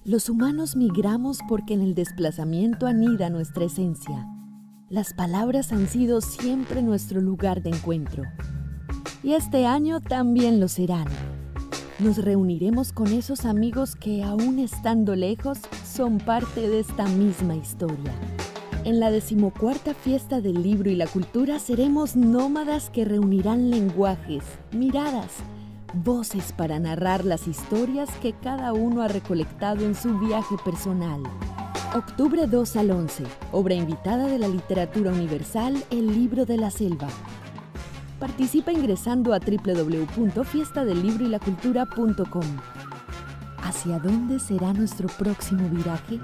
Los humanos migramos porque en el desplazamiento anida nuestra esencia. Las palabras han sido siempre nuestro lugar de encuentro. Y este año también lo serán. Nos reuniremos con esos amigos que, aún estando lejos, son parte de esta misma historia. En la 14ª Fiesta del Libro y la Cultura seremos nómadas que reunirán lenguajes, miradas, voces para narrar las historias que cada uno ha recolectado en su viaje personal. Octubre 2 al 11, obra invitada de la literatura universal, El Libro de la Selva. Participa ingresando a www.fiestadellibrolacultura.com. ¿Hacia dónde será nuestro próximo viraje?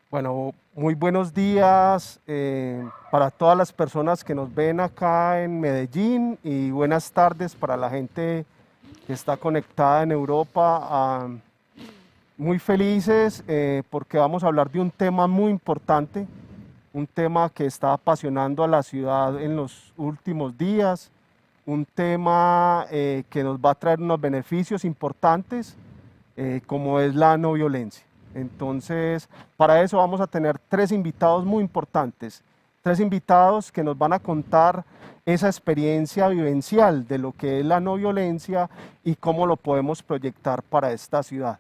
Bueno, muy buenos días para todas las personas que nos ven acá en Medellín y buenas tardes para la gente que está conectada en Europa. Muy felices porque vamos a hablar de un tema muy importante, un tema que está apasionando a la ciudad en los últimos días, un tema que nos va a traer unos beneficios importantes como es la no violencia. Entonces, para eso vamos a tener 3 invitados muy importantes, 3 invitados que nos van a contar esa experiencia vivencial de lo que es la no violencia y cómo lo podemos proyectar para esta ciudad.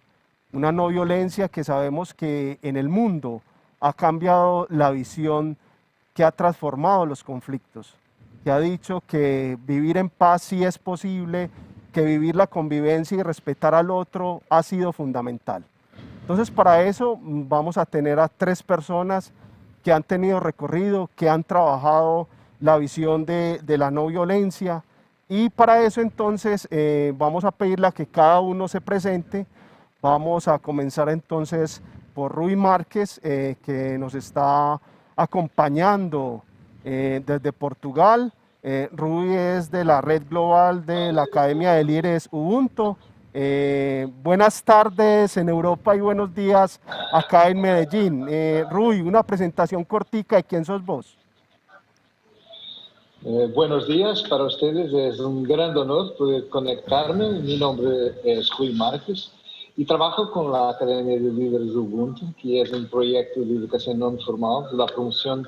Una no violencia que sabemos que en el mundo ha cambiado la visión, que ha transformado los conflictos, que ha dicho que vivir en paz sí es posible, que vivir la convivencia y respetar al otro ha sido fundamental. Entonces, para eso vamos a tener a 3 personas que han tenido recorrido, que han trabajado la visión de la no violencia, y para eso entonces vamos a pedirle a que cada uno se presente. Vamos a comenzar entonces por Rui Márquez, que nos está acompañando desde Portugal. Rui es de la red global de la Academia de Líderes Ubuntu. Buenas tardes en Europa y buenos días acá en Medellín. Rui, una presentación cortica de quién sos vos. Buenos días para ustedes, es un gran honor poder conectarme. Mi nombre es Rui Márquez y trabajo con la Academia de Líderes Ubuntu, que es un proyecto de educación no formal, de la promoción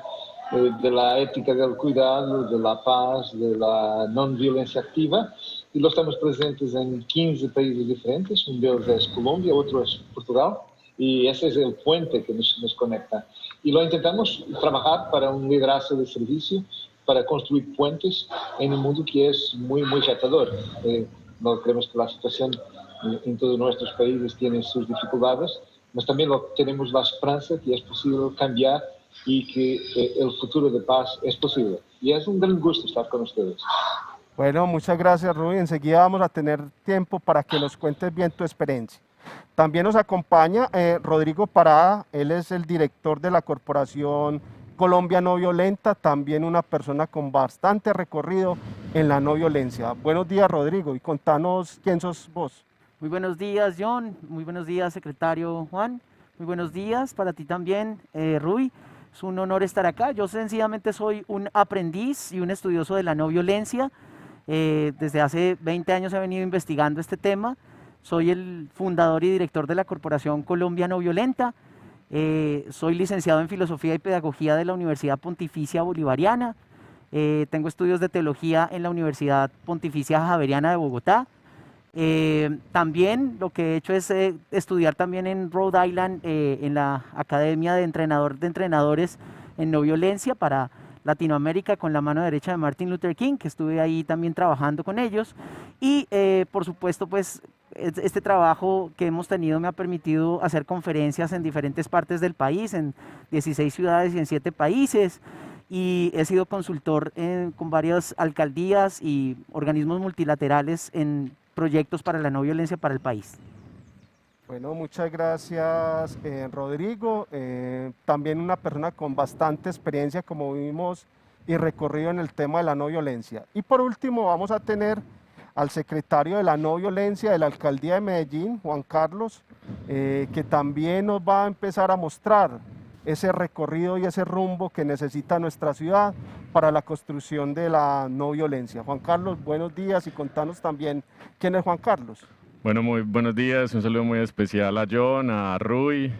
de la ética del cuidado, de la paz, de la no violencia activa. Y lo estamos presentes en 15 países diferentes, un de ellos es Colombia, otro es Portugal, y ese es el puente que nos conecta. Y lo intentamos trabajar para un liderazgo de servicio, para construir puentes en un mundo que es muy retador. No creemos que la situación en todos nuestros países tiene sus dificultades, pero también tenemos la esperanza que es posible cambiar y que el futuro de paz es posible. Y es un gran gusto estar con ustedes. Bueno, muchas gracias, Rui. Enseguida vamos a tener tiempo para que nos cuentes bien tu experiencia. También nos acompaña Rodrigo Parada, él es el director de la Corporación Colombia No Violenta, también una persona con bastante recorrido en la no violencia. Buenos días, Rodrigo, y contanos quién sos vos. Muy buenos días, John. Muy buenos días, secretario Juan. Muy buenos días para ti también, Rui. Es un honor estar acá. Yo sencillamente soy un aprendiz y un estudioso de la no violencia. Desde hace 20 años he venido investigando este tema. Soy el fundador y director de la Corporación Colombia No Violenta. Soy licenciado en Filosofía y Pedagogía de la Universidad Pontificia Bolivariana. Tengo estudios de teología en la Universidad Pontificia Javeriana de Bogotá. También lo que he hecho es estudiar también en Rhode Island, en la Academia de Entrenadores en No Violencia para Latinoamérica, con la mano derecha de Martin Luther King, que estuve ahí también trabajando con ellos. Y por supuesto, pues este trabajo que hemos tenido me ha permitido hacer conferencias en diferentes partes del país, en 16 ciudades y en 7 países. Y he sido consultor con varias alcaldías y organismos multilaterales en proyectos para la no violencia para el país. Bueno, muchas gracias, Rodrigo. También una persona con bastante experiencia, como vimos, y recorrido en el tema de la no violencia. Y por último vamos a tener al secretario de la no violencia de la Alcaldía de Medellín, Juan Carlos, que también nos va a empezar a mostrar ese recorrido y ese rumbo que necesita nuestra ciudad para la construcción de la no violencia. Juan Carlos, buenos días y contanos también quién es Juan Carlos. Bueno, muy buenos días, un saludo muy especial a John, a Rui,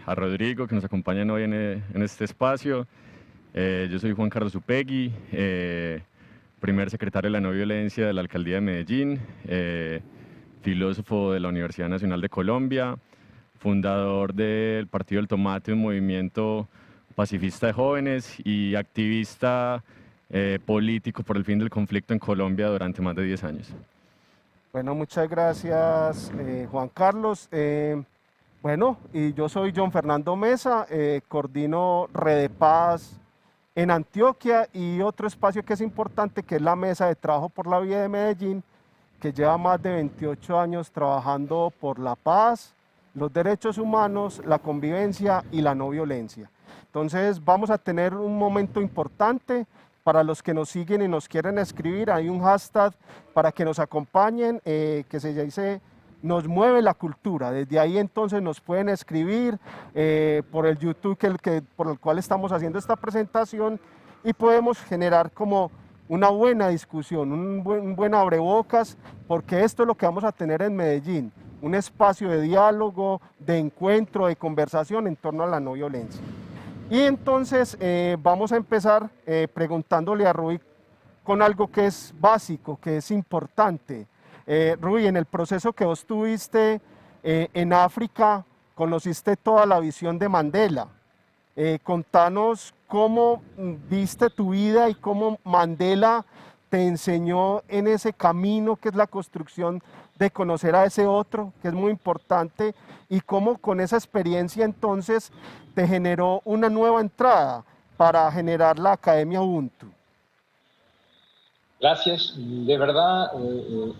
a Rodrigo que nos acompañan hoy en este espacio. Yo soy Juan Carlos Upegui, primer secretario de la no violencia de la Alcaldía de Medellín, filósofo de la Universidad Nacional de Colombia, fundador del Partido del Tomate, un movimiento pacifista de jóvenes y activista político por el fin del conflicto en Colombia durante más de 10 años. Bueno, muchas gracias Juan Carlos. Bueno, y yo soy John Fernando Mesa, coordino Red de Paz en Antioquia y otro espacio que es importante que es la Mesa de Trabajo por la Vida de Medellín, que lleva más de 28 años trabajando por la paz, los derechos humanos, la convivencia y la no violencia. Entonces vamos a tener un momento importante. Para los que nos siguen y nos quieren escribir, hay un hashtag para que nos acompañen que se dice Nos Mueve la Cultura. Desde ahí entonces nos pueden escribir por el YouTube por el cual estamos haciendo esta presentación y podemos generar como una buena discusión, un buen abrebocas, porque esto es lo que vamos a tener en Medellín, un espacio de diálogo, de encuentro, de conversación en torno a la no violencia. Y entonces vamos a empezar preguntándole a Rui con algo que es básico, que es importante. Rui, en el proceso que vos tuviste en África, conociste toda la visión de Mandela. Contanos cómo viste tu vida y cómo Mandela te enseñó en ese camino que es la construcción de conocer a ese otro, que es muy importante, y cómo con esa experiencia entonces te generó una nueva entrada para generar la Academia Ubuntu. Gracias. De verdad,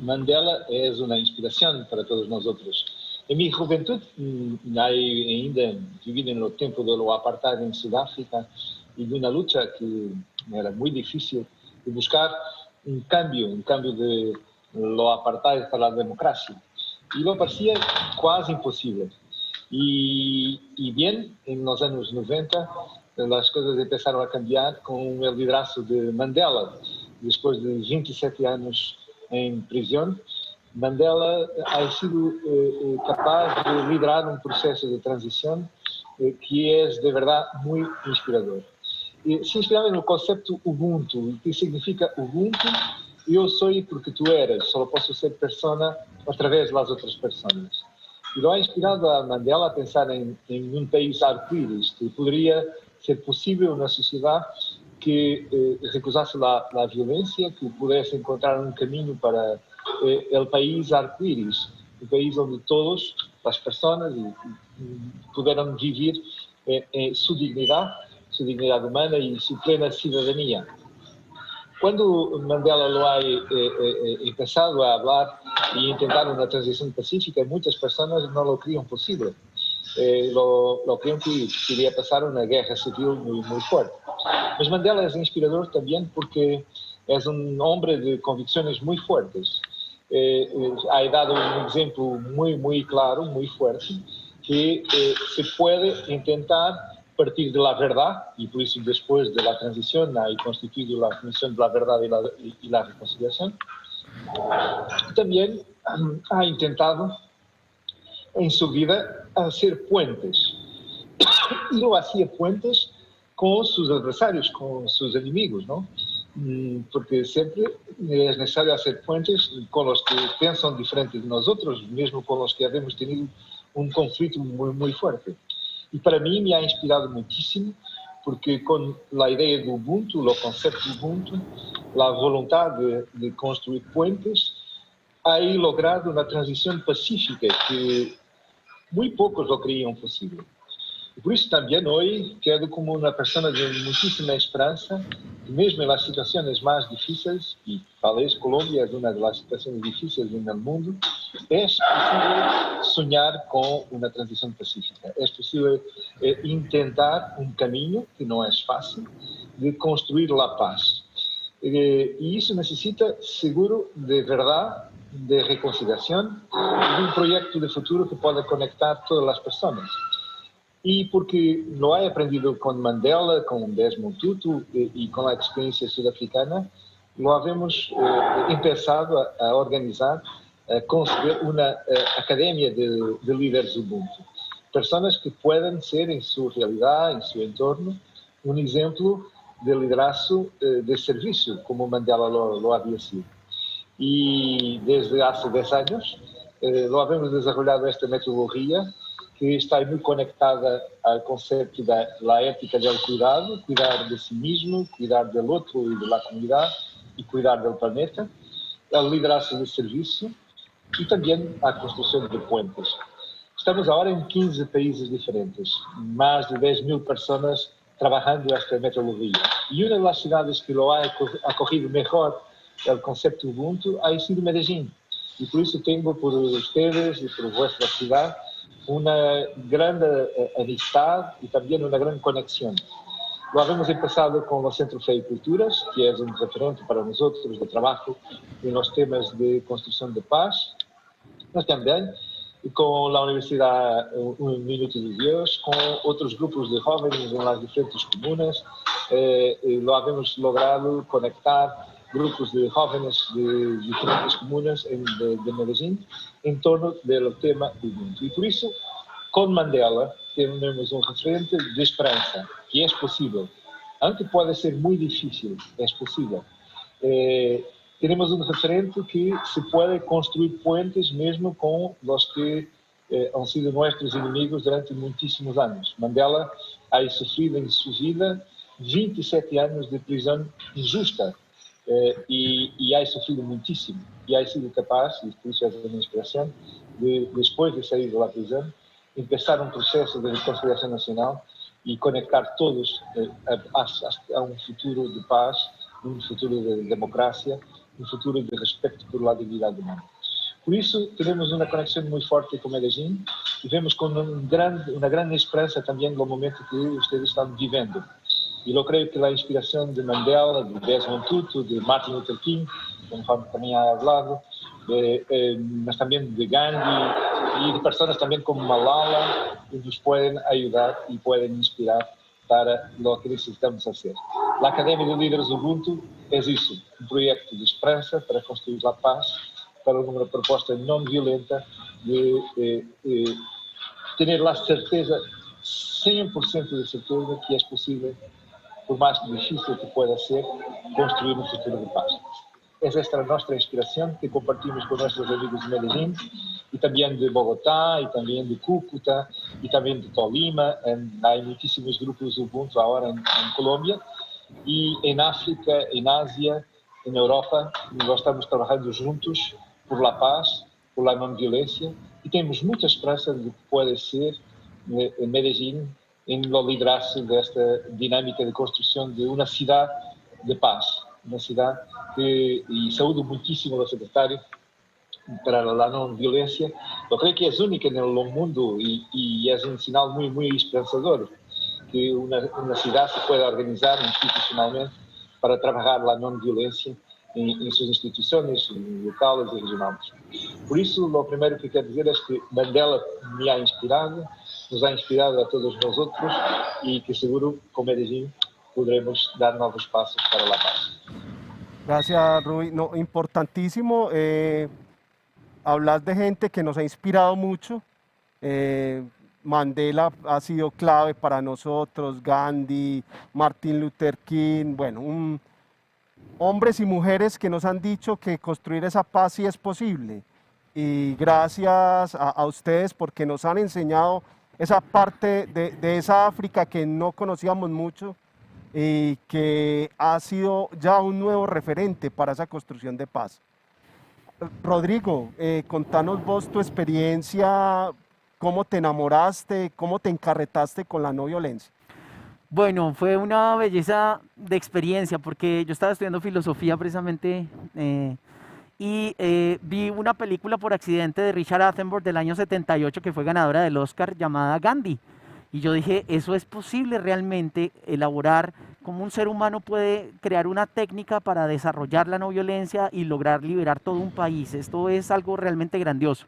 Mandela es una inspiración para todos nosotros. En mi juventud, ainda viví en el tiempo de lo apartheid en Sudáfrica y de una lucha que era muy difícil de buscar un cambio de lo apartheid para la democracia. Y lo parecía casi imposible. Y bien, en los años 90, las cosas empezaron a cambiar con el liderazgo de Mandela. Después de 27 años en prisión, Mandela ha sido capaz de liderar un proceso de transición que es de verdad muy inspirador. Se inspiraba en el concepto Ubuntu. ¿Qué significa Ubuntu? Yo soy porque tú eres, solo puedo ser persona a través de las otras personas. Y lo ha inspirado a Mandela a pensar en un país arco-íris, que podría ser posible una sociedad que recusase la violencia, que pudesse encontrar un camino para el país arco-íris, un país donde todas las personas pudieran vivir su dignidad humana y su plena ciudadanía. Cuando Mandela lo ha empezado a hablar y intentar una transición pacífica, muchas personas no lo creían posible. Lo creían que iría pasar una guerra civil muy, muy fuerte. Mas Mandela es inspirador también porque es un hombre de convicciones muy fuertes. Ha dado un ejemplo muy, muy claro, muy fuerte, que se puede intentar partir de la verdad, y por eso después de la transición ha constituido la Comisión de la Verdad y la Reconciliación. También ha intentado en su vida hacer puentes. Y lo hacía puentes con sus adversarios, con sus enemigos, ¿no? Porque siempre es necesario hacer puentes con los que piensan diferente de nosotros, mismo con los que hemos tenido un conflicto muy, muy fuerte. Y para mí me ha inspirado muchísimo, porque con la idea de Ubuntu, el concepto de Ubuntu, la voluntad de construir puentes, ha logrado una transición pacífica que muy pocos lo creían posible. Y por eso también hoy quedo como una persona de muchísima esperanza, que mesmo en las situaciones más difíciles, y tal vez Colombia es una de las situaciones difíciles en el mundo, es posible soñar con una transición pacífica. Es posible intentar un camino, que no es fácil, de construir la paz. Y eso necesita, seguro, de verdad, de reconciliación, y de un proyecto de futuro que pueda conectar todas las personas. y porque lo he aprendido con Mandela, con Desmond Tutu y con la experiencia sudafricana, lo habíamos empezado a organizar, a construir una academia de líderes Ubuntu. Personas que puedan ser en su realidad, en su entorno, un ejemplo de liderazgo de servicio, como Mandela lo había sido. Y desde hace 10 años lo habíamos desarrollado esta metodología que está muy conectada al concepto de la ética del cuidado, cuidar de sí mismo, cuidar del otro y de la comunidad y cuidar del planeta, el liderazgo de servicio y también la construcción de puentes. Estamos ahora en 15 países diferentes, más de 10.000 personas trabajando esta metodología. Y una de las ciudades que lo ha acogido mejor el concepto Ubuntu ha sido Medellín. Y por eso tengo por ustedes y por vuestra ciudad una gran amistad y también una gran conexión. Lo habíamos empezado con el Centro Fe y Culturas, que es un referente para nosotros de trabajo en los temas de construcción de paz, mas también con la Universidad Un Minuto de Dios, con otros grupos de jóvenes en las diferentes comunas. Lo habíamos logrado conectar grupos de jóvenes de diferentes comunas de Medellín en torno del tema Ubuntu. Y por eso, con Mandela, tenemos un referente de esperanza, que es posible. Aunque puede ser muy difícil, es posible. Tenemos un referente que se puede construir puentes mesmo con los que han sido nuestros inimigos durante muchísimos años. Mandela ha sufrido en su vida 27 años de prisión injusta y ha sufrido muchísimo. Y ha sido capaz, y por eso es una inspiración, de, después de salir de la prisión, empezar un proceso de reconciliación nacional y conectar todos a un futuro de paz, un futuro de democracia, un futuro de respeto por la dignidad humana. Por eso tenemos una conexión muy fuerte con Medellín y vemos con una gran esperanza también los momentos que ustedes están viviendo. Y yo creo que la inspiración de Mandela, de Desmond Tutu, de Martin Luther King, como también ha hablado, mas también de Gandhi y de personas también como Malala, que nos pueden ayudar y pueden inspirar para lo que necesitamos hacer. La Academia de Líderes Ubuntu es eso, un proyecto de esperanza para construir la paz, para una propuesta no violenta de tener la certeza, 100% de certeza que es posible, por más difícil que pueda ser, construir un futuro de paz. Es esta nuestra inspiración que compartimos con nuestros amigos de Medellín y también de Bogotá y también de Cúcuta y también de Tolima. Hay muchísimos grupos Ubuntu ahora en Colombia y en África, en Asia, en Europa. Nós estamos trabajando juntos por la paz, por la no violencia y tenemos mucha esperanza de que puede ser en Medellín en lo liderazgo de esta dinámica de construcción de una ciudad de paz, una ciudad que, y saúdo muchísimo al secretario para la no violencia. Yo creo que es única en el mundo y es un señal muy, muy esperanzador que una ciudad se pueda organizar institucionalmente para trabajar la no violencia en sus instituciones locales y regionales. Por eso, lo primero que quiero decir es que Mandela me ha inspirado, nos ha inspirado a todos nosotros y que seguro con Medellín podremos dar nuevos pasos para la paz. Gracias, Rui. No, importantísimo. Hablas de gente que nos ha inspirado mucho. Mandela ha sido clave para nosotros, Gandhi, Martin Luther King, bueno, hombres y mujeres que nos han dicho que construir esa paz sí es posible. Y gracias a ustedes porque nos han enseñado esa parte de esa África que no conocíamos mucho y que ha sido ya un nuevo referente para esa construcción de paz. Rodrigo, contanos vos tu experiencia, cómo te enamoraste, cómo te encarretaste con la no violencia. Bueno, fue una belleza de experiencia porque yo estaba estudiando filosofía precisamente y vi una película por accidente de Richard Attenborough del año 78 que fue ganadora del Oscar llamada Gandhi. Y yo dije, eso es posible realmente, elaborar cómo un ser humano puede crear una técnica para desarrollar la no violencia y lograr liberar todo un país. Esto es algo realmente grandioso.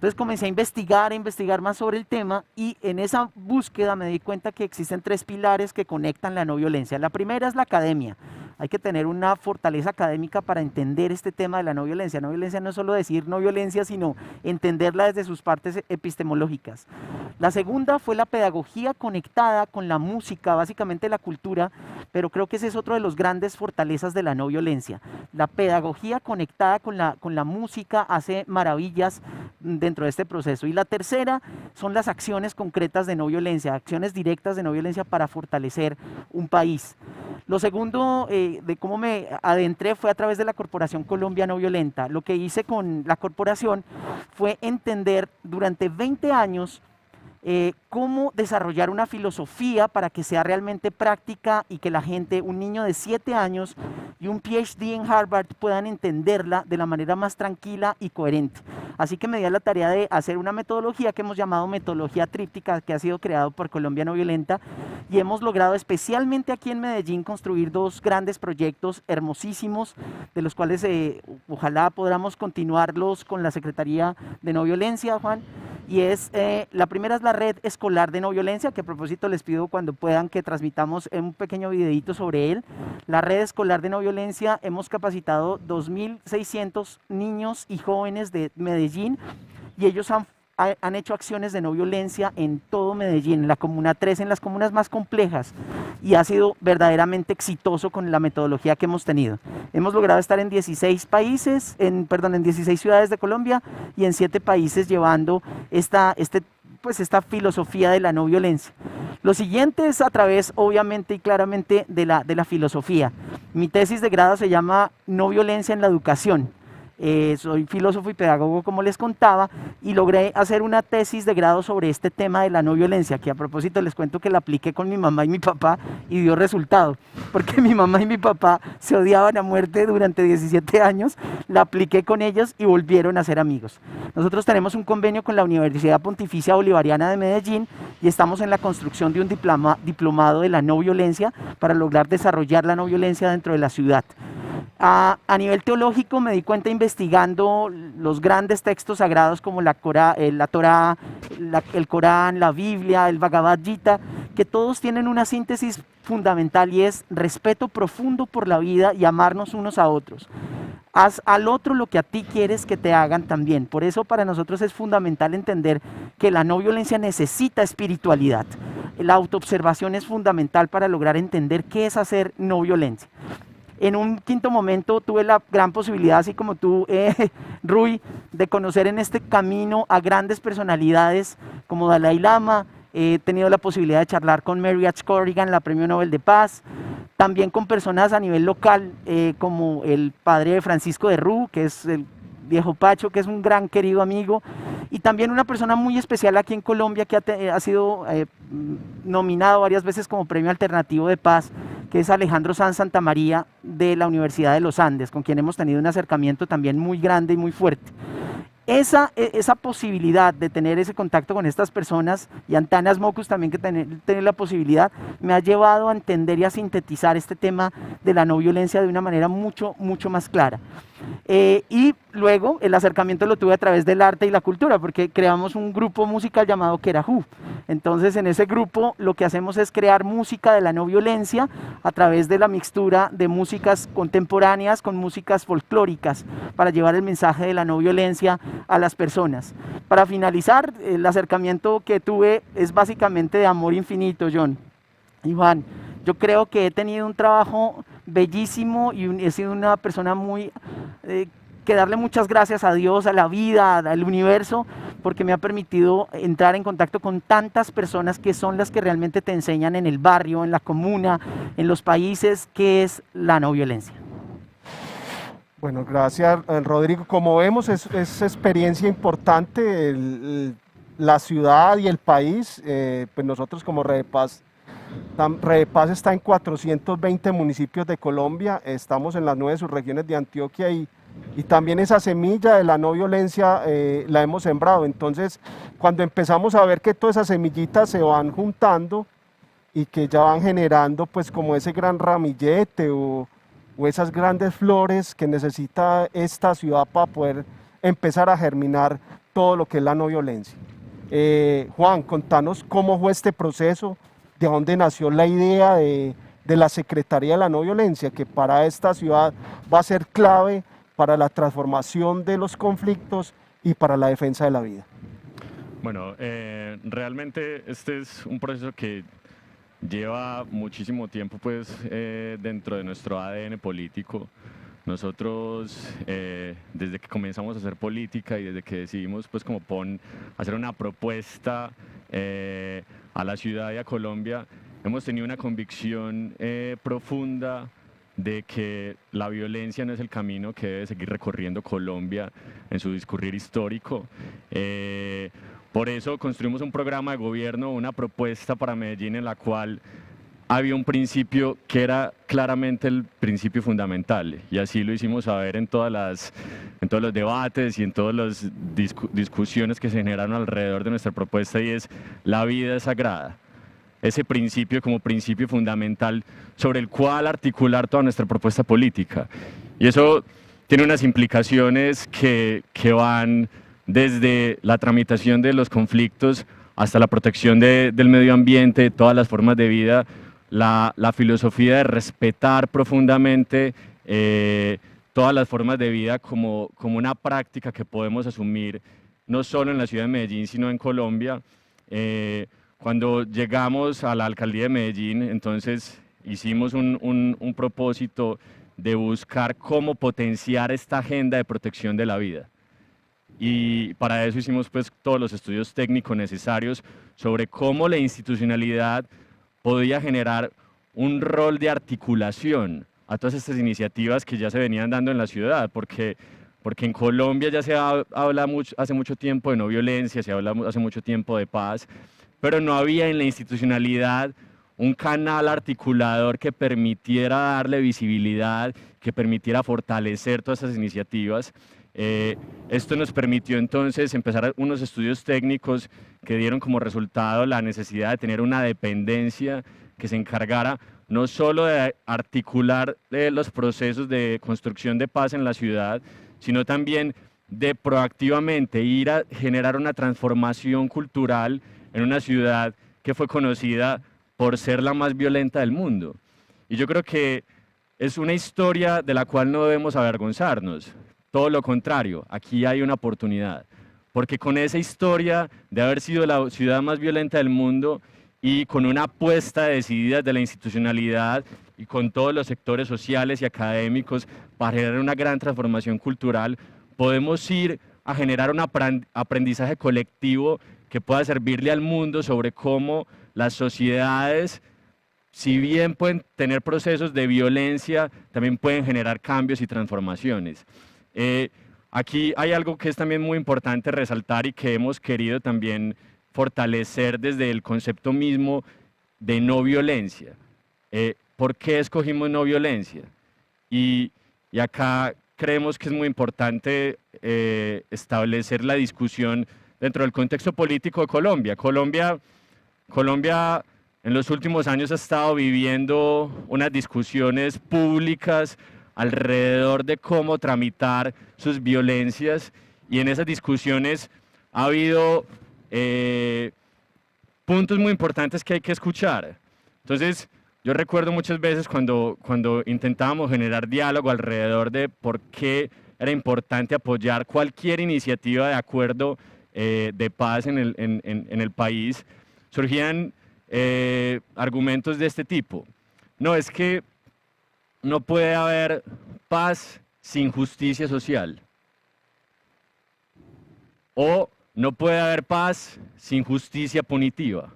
Entonces comencé a investigar más sobre el tema, y en esa búsqueda me di cuenta que existen 3 pilares que conectan la no violencia. La primera es la academia. Hay que tener una fortaleza académica para entender este tema de la no violencia. No violencia no es solo decir no violencia, sino entenderla desde sus partes epistemológicas. La segunda fue la pedagogía conectada con la música, básicamente la cultura, pero creo que ese es otro de los grandes fortalezas de la no violencia. La pedagogía conectada con la música hace maravillas dentro de este proceso. Y la tercera son las acciones concretas de no violencia, acciones directas de no violencia para fortalecer un país. Lo segundo, de cómo me adentré, fue a través de la Corporación Colombia No Violenta. Lo que hice con la corporación fue entender durante 20 años cómo desarrollar una filosofía para que sea realmente práctica y que la gente, un niño de 7 años y un PhD en Harvard, puedan entenderla de la manera más tranquila y coherente. Así que me di a la tarea de hacer una metodología que hemos llamado metodología tríptica, que ha sido creado por Colombia No Violenta, y hemos logrado, especialmente aquí en Medellín, construir 2 grandes proyectos hermosísimos, de los cuales ojalá podamos continuarlos con la Secretaría de No Violencia, Juan. Y la primera es la Red Escolar de No Violencia, que a propósito les pido cuando puedan que transmitamos un pequeño videito sobre él. La Red Escolar de No Violencia, hemos capacitado 2.600 niños y jóvenes de Medellín, y ellos han hecho acciones de no violencia en todo Medellín, en la Comuna 3, en las comunas más complejas, y ha sido verdaderamente exitoso con la metodología que hemos tenido. Hemos logrado estar en 16 países, en 16 ciudades de Colombia, y en 7 países llevando esta filosofía de la no violencia. Lo siguiente es a través, obviamente y claramente, de la filosofía. Mi tesis de grado se llama No violencia en la educación. Soy filósofo y pedagogo, como les contaba, y logré hacer una tesis de grado sobre este tema de la no violencia, que a propósito les cuento que la apliqué con mi mamá y mi papá y dio resultado, porque mi mamá y mi papá se odiaban a muerte durante 17 años, la apliqué con ellos y volvieron a ser amigos. Nosotros tenemos un convenio con la Universidad Pontificia Bolivariana de Medellín y estamos en la construcción de un diplomado de la no violencia para lograr desarrollar la no violencia dentro de la ciudad. A nivel teológico me di cuenta, investigando los grandes textos sagrados como la Torá, el Corán, la Biblia, el Bhagavad Gita, que todos tienen una síntesis fundamental, y es respeto profundo por la vida y amarnos unos a otros. Haz al otro lo que a ti quieres que te hagan también. Por eso para nosotros es fundamental entender que la no violencia necesita espiritualidad. La autoobservación es fundamental para lograr entender qué es hacer no violencia. En un quinto momento tuve la gran posibilidad, así como tú, Rui, de conocer en este camino a grandes personalidades como Dalai Lama. He tenido la posibilidad de charlar con Mariette Corrigan, la Premio Nobel de Paz, también con personas a nivel local, como el padre Francisco de Rú, que es el viejo Pacho, que es un gran querido amigo, y también una persona muy especial aquí en Colombia que ha sido nominado varias veces como Premio Alternativo de Paz, que es Alejandro Sanz Santamaría, de la Universidad de los Andes, con quien hemos tenido un acercamiento también muy grande y muy fuerte. Esa posibilidad de tener ese contacto con estas personas, y Antanas Mocus también, que tener la posibilidad, me ha llevado a entender y a sintetizar este tema de la no violencia de una manera mucho más clara. Y luego el acercamiento lo tuve a través del arte y la cultura, porque creamos un grupo musical llamado Querajú. Entonces en ese grupo lo que hacemos es crear música de la no violencia a través de la mixtura de músicas contemporáneas con músicas folclóricas, para llevar el mensaje de la no violencia a las personas. Para finalizar, el acercamiento que tuve es básicamente de amor infinito, John. Iván, yo creo que he tenido un trabajo bellísimo y he sido una persona muy que darle muchas gracias a Dios, a la vida, al universo, porque me ha permitido entrar en contacto con tantas personas que son las que realmente te enseñan en el barrio, en la comuna, en los países, qué es la no violencia. Bueno, gracias, Rodrigo. Como vemos, es experiencia importante la ciudad y el país. Pues nosotros como Redepaz está en 420 municipios de Colombia, estamos en las 9 subregiones de Antioquia, y también esa semilla de la no violencia la hemos sembrado. Entonces, cuando empezamos a ver que todas esas semillitas se van juntando y que ya van generando pues como ese gran ramillete o esas grandes flores que necesita esta ciudad para poder empezar a germinar todo lo que es la no violencia. Juan, contanos cómo fue este proceso, de dónde nació la idea de la Secretaría de la No Violencia, que para esta ciudad va a ser clave para la transformación de los conflictos y para la defensa de la vida. Bueno, realmente este es un proceso que lleva muchísimo tiempo pues, dentro de nuestro ADN político. Nosotros, desde que comenzamos a hacer política y desde que decidimos pues, como hacer una propuesta a la ciudad y a Colombia, hemos tenido una convicción profunda de que la violencia no es el camino que debe seguir recorriendo Colombia en su discurrir histórico. Por eso construimos un programa de gobierno, una propuesta para Medellín en la cual había un principio que era claramente el principio fundamental, y así lo hicimos saber en todos los debates y en todas las discusiones que se generaron alrededor de nuestra propuesta, y es: la vida es sagrada. Ese principio como principio fundamental sobre el cual articular toda nuestra propuesta política. Y eso tiene unas implicaciones que van desde la tramitación de los conflictos hasta la protección del medio ambiente, todas las formas de vida, la filosofía de respetar profundamente todas las formas de vida como una práctica que podemos asumir no solo en la ciudad de Medellín, sino en Colombia. Cuando llegamos a la alcaldía de Medellín, entonces hicimos un propósito de buscar cómo potenciar esta agenda de protección de la vida. Y para eso hicimos pues todos los estudios técnicos necesarios sobre cómo la institucionalidad podía generar un rol de articulación a todas estas iniciativas que ya se venían dando en la ciudad, porque en Colombia ya se habla hace mucho tiempo de no violencia, se habla hace mucho tiempo de paz, pero no había en la institucionalidad un canal articulador que permitiera darle visibilidad, que permitiera fortalecer todas esas iniciativas. Esto nos permitió entonces empezar unos estudios técnicos que dieron como resultado la necesidad de tener una dependencia que se encargara no solo de articular los procesos de construcción de paz en la ciudad, sino también de proactivamente ir a generar una transformación cultural en una ciudad que fue conocida por ser la más violenta del mundo. Y yo creo que es una historia de la cual no debemos avergonzarnos. Todo lo contrario, aquí hay una oportunidad, porque con esa historia de haber sido la ciudad más violenta del mundo y con una apuesta decidida de la institucionalidad y con todos los sectores sociales y académicos para generar una gran transformación cultural, podemos ir a generar un aprendizaje colectivo que pueda servirle al mundo sobre cómo las sociedades, si bien pueden tener procesos de violencia, también pueden generar cambios y transformaciones. Aquí hay algo que es también muy importante resaltar y que hemos querido también fortalecer desde el concepto mismo de no violencia. ¿Por qué escogimos no violencia? Y acá creemos que es muy importante establecer la discusión dentro del contexto político de Colombia. Colombia en los últimos años ha estado viviendo unas discusiones públicas alrededor de cómo tramitar sus violencias, y en esas discusiones ha habido puntos muy importantes que hay que escuchar. Entonces, yo recuerdo muchas veces cuando intentábamos generar diálogo alrededor de por qué era importante apoyar cualquier iniciativa de acuerdo de paz en el país, surgían argumentos de este tipo. No, es que no puede haber paz sin justicia social. O no puede haber paz sin justicia punitiva.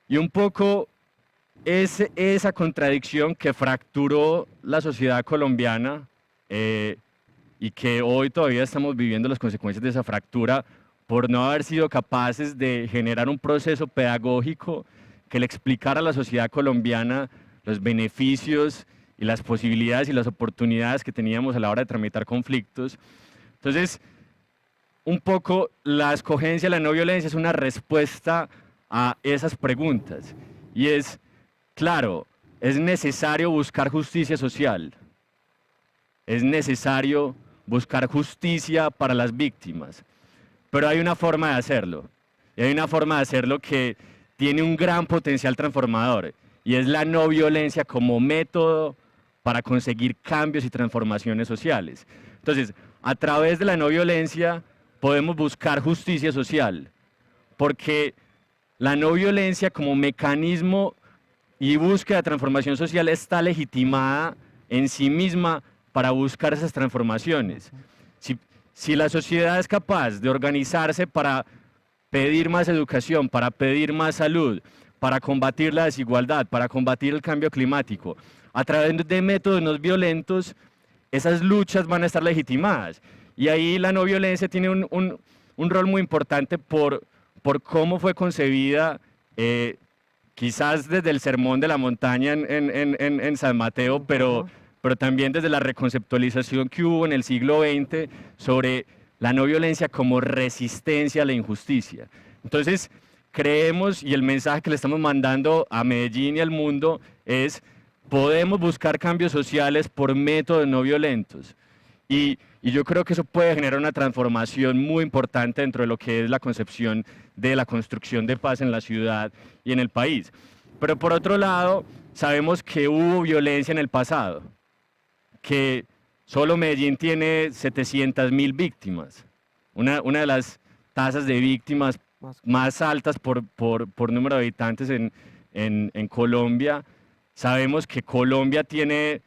Y un poco es esa contradicción que fracturó la sociedad colombiana y que hoy todavía estamos viviendo las consecuencias de esa fractura por no haber sido capaces de generar un proceso pedagógico que le explicara a la sociedad colombiana los beneficios y las posibilidades y las oportunidades que teníamos a la hora de tramitar conflictos. Entonces, un poco la escogencia de la no violencia es una respuesta a esas preguntas. Y es, claro, es necesario buscar justicia social. Es necesario buscar justicia para las víctimas. Pero hay una forma de hacerlo, y hay una forma de hacerlo que tiene un gran potencial transformador, y es la no violencia como método para conseguir cambios y transformaciones sociales. Entonces, a través de la no violencia podemos buscar justicia social, porque la no violencia como mecanismo y búsqueda de transformación social está legitimada en sí misma para buscar esas transformaciones. Si la sociedad es capaz de organizarse para pedir más educación, para pedir más salud, para combatir la desigualdad, para combatir el cambio climático, a través de métodos no violentos, esas luchas van a estar legitimadas. Y ahí la no violencia tiene un rol muy importante por cómo fue concebida, quizás desde el Sermón de la Montaña en San Mateo, pero también desde la reconceptualización que hubo en el siglo XX sobre la no violencia como resistencia a la injusticia. Entonces, creemos, y el mensaje que le estamos mandando a Medellín y al mundo es: podemos buscar cambios sociales por métodos no violentos. Y yo creo que eso puede generar una transformación muy importante dentro de lo que es la concepción de la construcción de paz en la ciudad y en el país. Pero por otro lado, sabemos que hubo violencia en el pasado, que solo Medellín tiene 700.000 víctimas, una de las tasas de víctimas más altas por número de habitantes en Colombia. Sabemos que Colombia tiene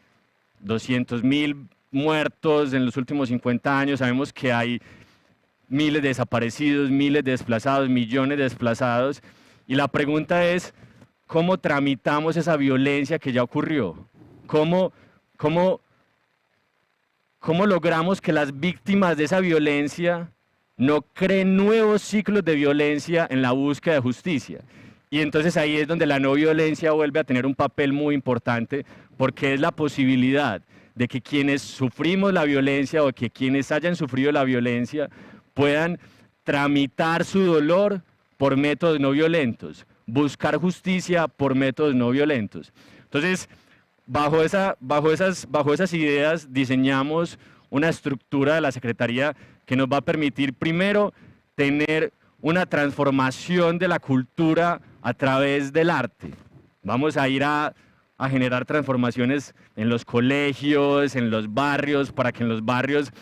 200.000 muertos en los últimos 50 años, sabemos que hay miles de desaparecidos, miles de desplazados, millones de desplazados, y la pregunta es: ¿cómo tramitamos esa violencia que ya ocurrió? ¿Cómo logramos que las víctimas de esa violencia no creen nuevos ciclos de violencia en la búsqueda de justicia? Y entonces ahí es donde la no violencia vuelve a tener un papel muy importante, porque es la posibilidad de que quienes sufrimos la violencia o que quienes hayan sufrido la violencia puedan tramitar su dolor por métodos no violentos, buscar justicia por métodos no violentos. Entonces, bajo esas ideas diseñamos una estructura de la Secretaría que nos va a permitir, primero, tener una transformación de la cultura a través del arte. Vamos a ir a generar transformaciones en los colegios, en los barrios, para que en los barrios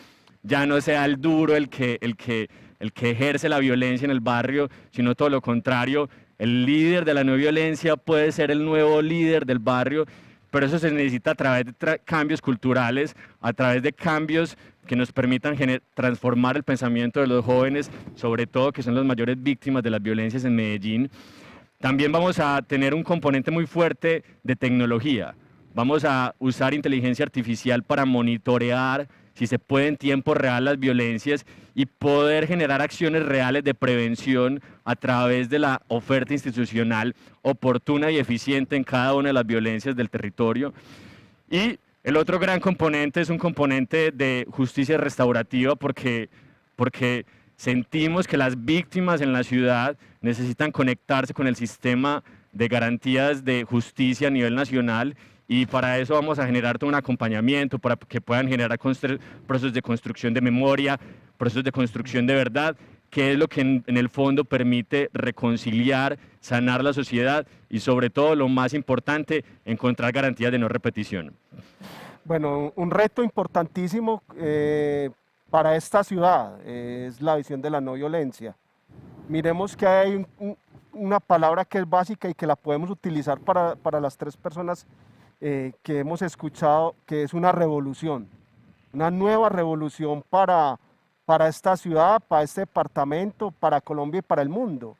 ya no sea el duro el que ejerce la violencia en el barrio, sino todo lo contrario. El líder de la no violencia puede ser el nuevo líder del barrio, pero eso se necesita a través de cambios culturales, a través de cambios que nos permitan transformar el pensamiento de los jóvenes, sobre todo que son las mayores víctimas de las violencias en Medellín. También vamos a tener un componente muy fuerte de tecnología. Vamos a usar inteligencia artificial para monitorear si se puede en tiempo real las violencias y poder generar acciones reales de prevención a través de la oferta institucional oportuna y eficiente en cada una de las violencias del territorio. Y el otro gran componente es un componente de justicia restaurativa, porque sentimos que las víctimas en la ciudad necesitan conectarse con el sistema de garantías de justicia a nivel nacional, y para eso vamos a generar todo un acompañamiento para que puedan generar procesos de construcción de memoria, procesos de construcción de verdad, que es lo que en el fondo permite reconciliar, sanar la sociedad y, sobre todo, lo más importante, encontrar garantías de no repetición. Bueno, un reto importantísimo para esta ciudad es la visión de la no violencia. Miremos que hay una palabra que es básica y que la podemos utilizar para las tres personas que hemos escuchado, que es una revolución, una nueva revolución para esta ciudad, para este departamento, para Colombia y para el mundo.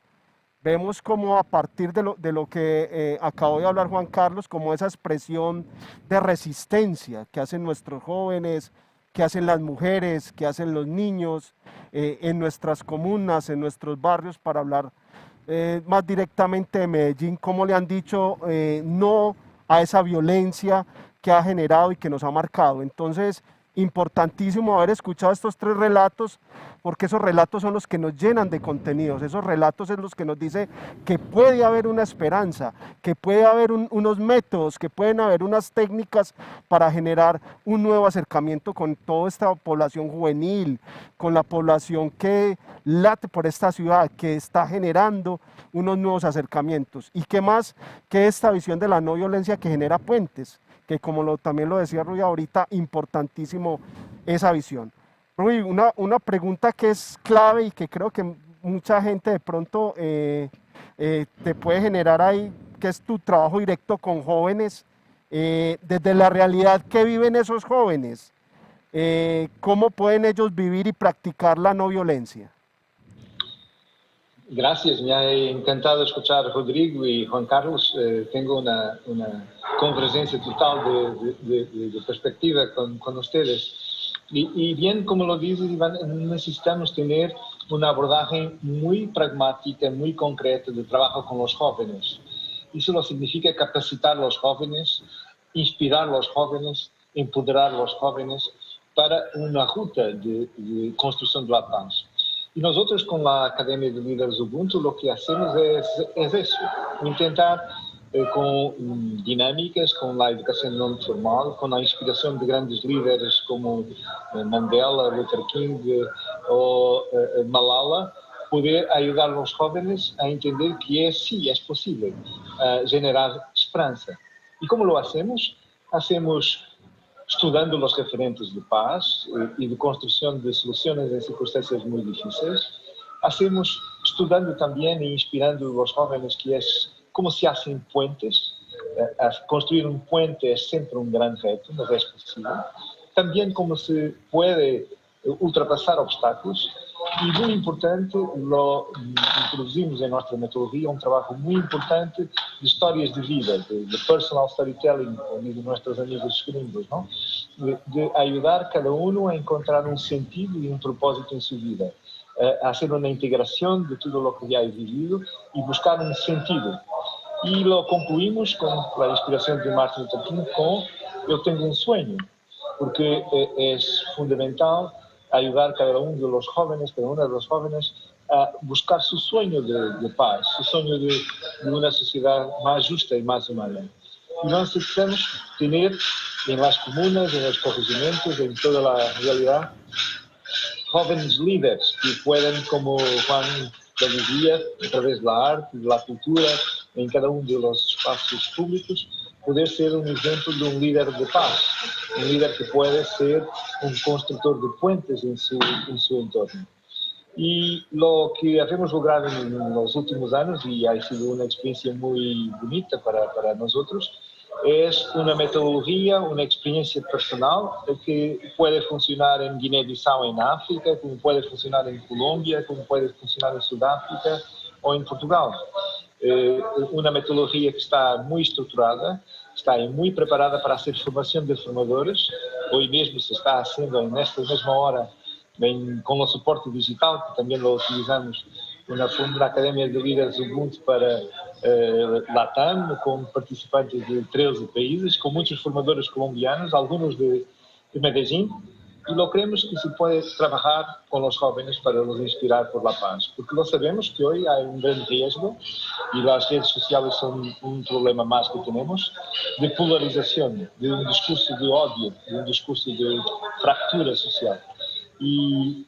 Vemos como a partir de lo que acabó de hablar Juan Carlos, como esa expresión de resistencia que hacen nuestros jóvenes, que hacen las mujeres, que hacen los niños en nuestras comunas, en nuestros barrios, para hablar más directamente de Medellín, cómo le han dicho no a esa violencia que ha generado y que nos ha marcado. Entonces, importantísimo haber escuchado estos 3 relatos, porque esos relatos son los que nos llenan de contenidos, esos relatos son los que nos dicen que puede haber una esperanza, que puede haber unos métodos, que pueden haber unas técnicas para generar un nuevo acercamiento con toda esta población juvenil, con la población que late por esta ciudad, que está generando unos nuevos acercamientos. Y qué más que esta visión de la no violencia que genera puentes, que como también lo decía Rui ahorita, importantísimo esa visión. Rui, una pregunta que es clave y que creo que mucha gente de pronto te puede generar ahí, que es tu trabajo directo con jóvenes, desde la realidad que viven esos jóvenes, ¿cómo pueden ellos vivir y practicar la no violencia? Gracias, me ha encantado escuchar a Rodrigo y Juan Carlos. Tengo una convergencia total de perspectiva con ustedes. Y bien, como lo dice Iván, necesitamos tener una abordaje muy pragmática, muy concreta de trabajo con los jóvenes. Eso lo significa capacitar a los jóvenes, inspirar a los jóvenes, empoderar a los jóvenes para una ruta de construcción de la paz. Y nosotros con la Academia de Líderes Ubuntu lo que hacemos es eso, intentar con dinámicas, con la educación no formal, con la inspiración de grandes líderes como Mandela, Luther King o Malala, poder ayudar a los jóvenes a entender que sí, es posible generar esperanza. ¿Y cómo lo hacemos? Hacemos estudando los referentes de paz y de construcción de soluciones en circunstancias muy difíciles. Hacemos estudando también e inspirando a los jóvenes que es cómo se hacen puentes. Construir un puente es siempre un gran reto, mas es posible. También cómo se puede ultrapassar obstáculos. Y muy importante, lo introduzimos en nuestra metodología un trabajo muy importante de histórias de vida, de personal storytelling, como dicen nuestros amigos gringos, ¿no? De ayudar cada uno a encontrar un sentido y un propósito en su vida, a hacer una integración de todo lo que ya he vivido y buscar un sentido. Y lo concluimos con la inspiración de Martin Luther King con "Eu tenho um sueño", porque es fundamental ayudar a cada uno de los jóvenes, cada una de los jóvenes, a buscar su sueño de paz, su sueño de una sociedad más justa y más humana. Y necesitamos tener en las comunas, en los corregimientos, en toda la realidad, jóvenes líderes que puedan, como Juan lo decía, a través de la arte, de la cultura, en cada uno de los espacios públicos, poder ser un ejemplo de un líder de paz, un líder que puede ser un constructor de puentes en su entorno. Y lo que hemos logrado en los últimos años, y ha sido una experiencia muy bonita para nosotros, es una metodología, una experiencia personal que puede funcionar en Guiné-Bissau, en África, como puede funcionar en Colombia, como puede funcionar en Sudáfrica o en Portugal. Una metodología que está muy estructurada, está muy preparada para hacer formación de formadores. Hoy mesmo se está haciendo, en esta mesma hora, con o suporte digital, que também lo utilizamos na Academia de Líderes Ubuntu para Latam, com participantes de 13 países, com muitos formadores colombianos, alguns de Medellín, e lo creemos que se pode trabalhar com os jóvenes para los inspirar por la paz, porque lo sabemos que hoy hay un gran riesgo, y las redes sociales son un problema más que tenemos, de polarización, de un discurso de odio, de un discurso de fractura social. Y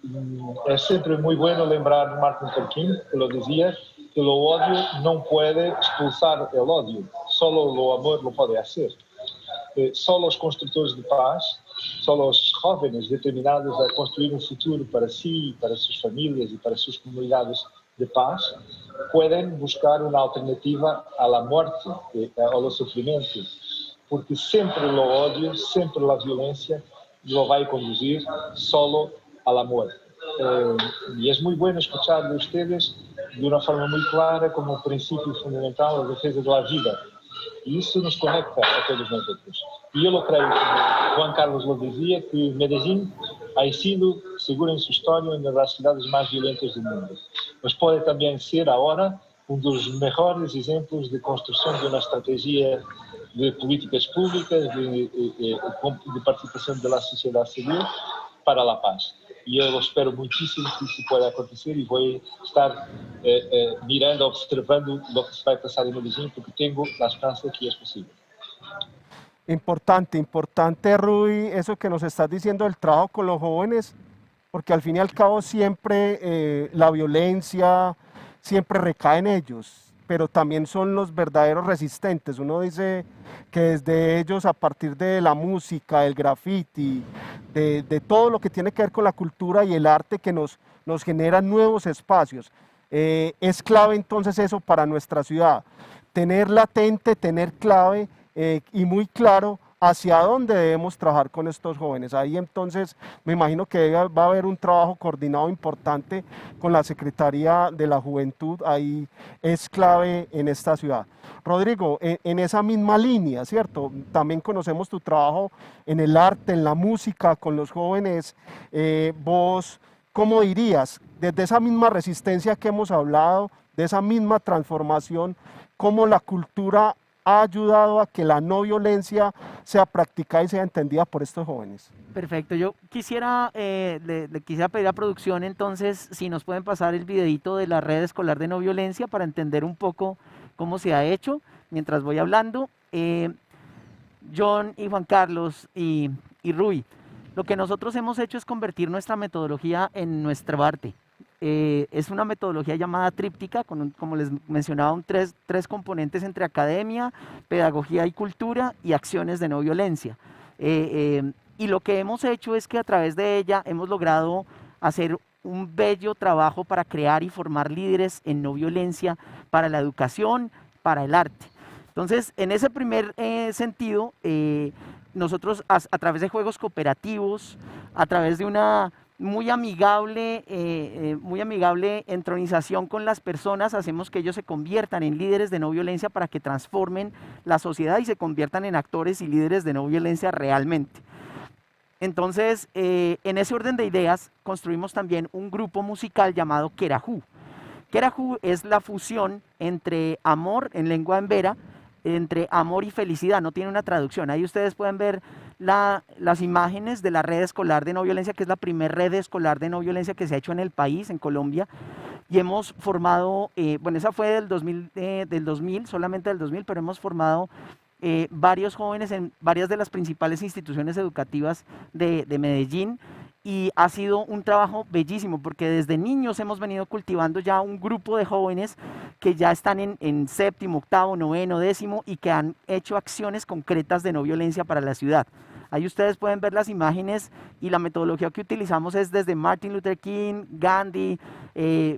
es siempre muy bueno lembrar de Martin Luther King, que lo decía, que el odio no puede expulsar el odio, solo el amor lo puede hacer. Solo los constructores de paz, solo los jóvenes determinados a construir un futuro para sí, para sus familias y para sus comunidades de paz, pueden buscar una alternativa a la muerte, al sufrimiento, porque siempre el odio, siempre la violencia lo va a conducir solo a la muerte. Y es muy bueno escuchar de ustedes de una forma muy clara como principio fundamental la defensa de la vida. Y eso nos conecta a todos nosotros. Y yo lo creo, como Juan Carlos lo decía, que Medellín ha sido, seguro en su historia, una de las ciudades más violentas del mundo. Mas puede también ser ahora uno de los mejores ejemplos de construcción de una estrategia de políticas públicas, de participación de la sociedad civil para la paz. Y yo espero muchísimo que eso pueda acontecer y voy a estar mirando, observando lo que se va a pasar en Medellín, porque tengo la esperanza de que es posible. Importante, importante, Rui, eso que nos estás diciendo del trabajo con los jóvenes, porque al fin y al cabo siempre la violencia siempre recae en ellos, pero también son los verdaderos resistentes. Uno dice que desde ellos, a partir de la música, del graffiti, de todo lo que tiene que ver con la cultura y el arte que nos genera nuevos espacios, es clave entonces eso para nuestra ciudad, tener latente, tener clave y muy claro hacia dónde debemos trabajar con estos jóvenes. Ahí entonces me imagino que va a haber un trabajo coordinado importante con la Secretaría de la Juventud, ahí es clave en esta ciudad. Rodrigo, en esa misma línea, ¿cierto? También conocemos tu trabajo en el arte, en la música, con los jóvenes. Vos, ¿cómo dirías, desde esa misma resistencia que hemos hablado, de esa misma transformación, cómo la cultura ha ayudado a que la no violencia sea practicada y sea entendida por estos jóvenes? Perfecto, yo quisiera, le quisiera pedir a producción entonces si nos pueden pasar el videito de la red escolar de no violencia para entender un poco cómo se ha hecho mientras voy hablando. John y Juan Carlos y Rui, lo que nosotros hemos hecho es convertir nuestra metodología en nuestro arte. Es una metodología llamada tríptica, como les mencionaba, tres componentes entre academia, pedagogía y cultura y acciones de no violencia. Y lo que hemos hecho es que a través de ella hemos logrado hacer un bello trabajo para crear y formar líderes en no violencia para la educación, para el arte. Entonces, en ese primer sentido, nosotros a través de juegos cooperativos, a través de una muy amigable entronización con las personas, hacemos que ellos se conviertan en líderes de no violencia para que transformen la sociedad y se conviertan en actores y líderes de no violencia realmente. Entonces, en ese orden de ideas, construimos también un grupo musical llamado Querajú. Querajú es la fusión entre amor, en lengua embera, entre amor y felicidad, no tiene una traducción. Ahí ustedes pueden ver las imágenes de la red escolar de no violencia, que es la primera red escolar de no violencia que se ha hecho en el país, en Colombia, y hemos formado, bueno, esa fue del 2000, solamente del 2000, pero hemos formado varios jóvenes en varias de las principales instituciones educativas de Medellín, y ha sido un trabajo bellísimo porque desde niños hemos venido cultivando ya un grupo de jóvenes que ya están en séptimo, octavo, noveno, décimo y que han hecho acciones concretas de no violencia para la ciudad. Ahí ustedes pueden ver las imágenes y la metodología que utilizamos es desde Martin Luther King, Gandhi,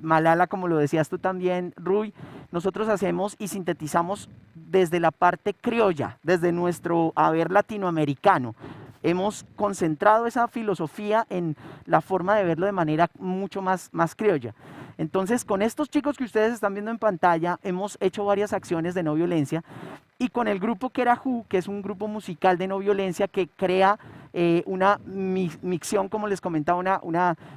Malala, como lo decías tú también, Rui. Nosotros hacemos y sintetizamos desde la parte criolla, desde nuestro haber latinoamericano. Hemos concentrado esa filosofía en la forma de verlo de manera mucho más criolla. Entonces, con estos chicos que ustedes están viendo en pantalla, hemos hecho varias acciones de no violencia, y con el grupo Querajú, que es un grupo musical de no violencia que crea una mixción, como les comentaba,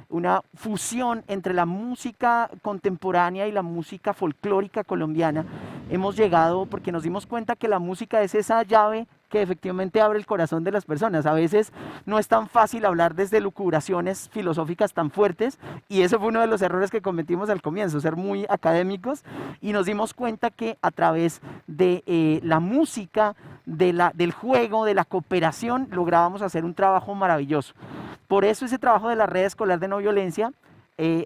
una fusión entre la música contemporánea y la música folclórica colombiana. Hemos llegado porque nos dimos cuenta que la música es esa llave que efectivamente abre el corazón de las personas. A veces no es tan fácil hablar desde lucubraciones filosóficas tan fuertes, y ese fue uno de los errores que cometimos al comienzo, ser muy académicos, y nos dimos cuenta que a través de la música, del juego, de la cooperación, lográbamos hacer un trabajo maravilloso. Por eso ese trabajo de la red escolar de no violencia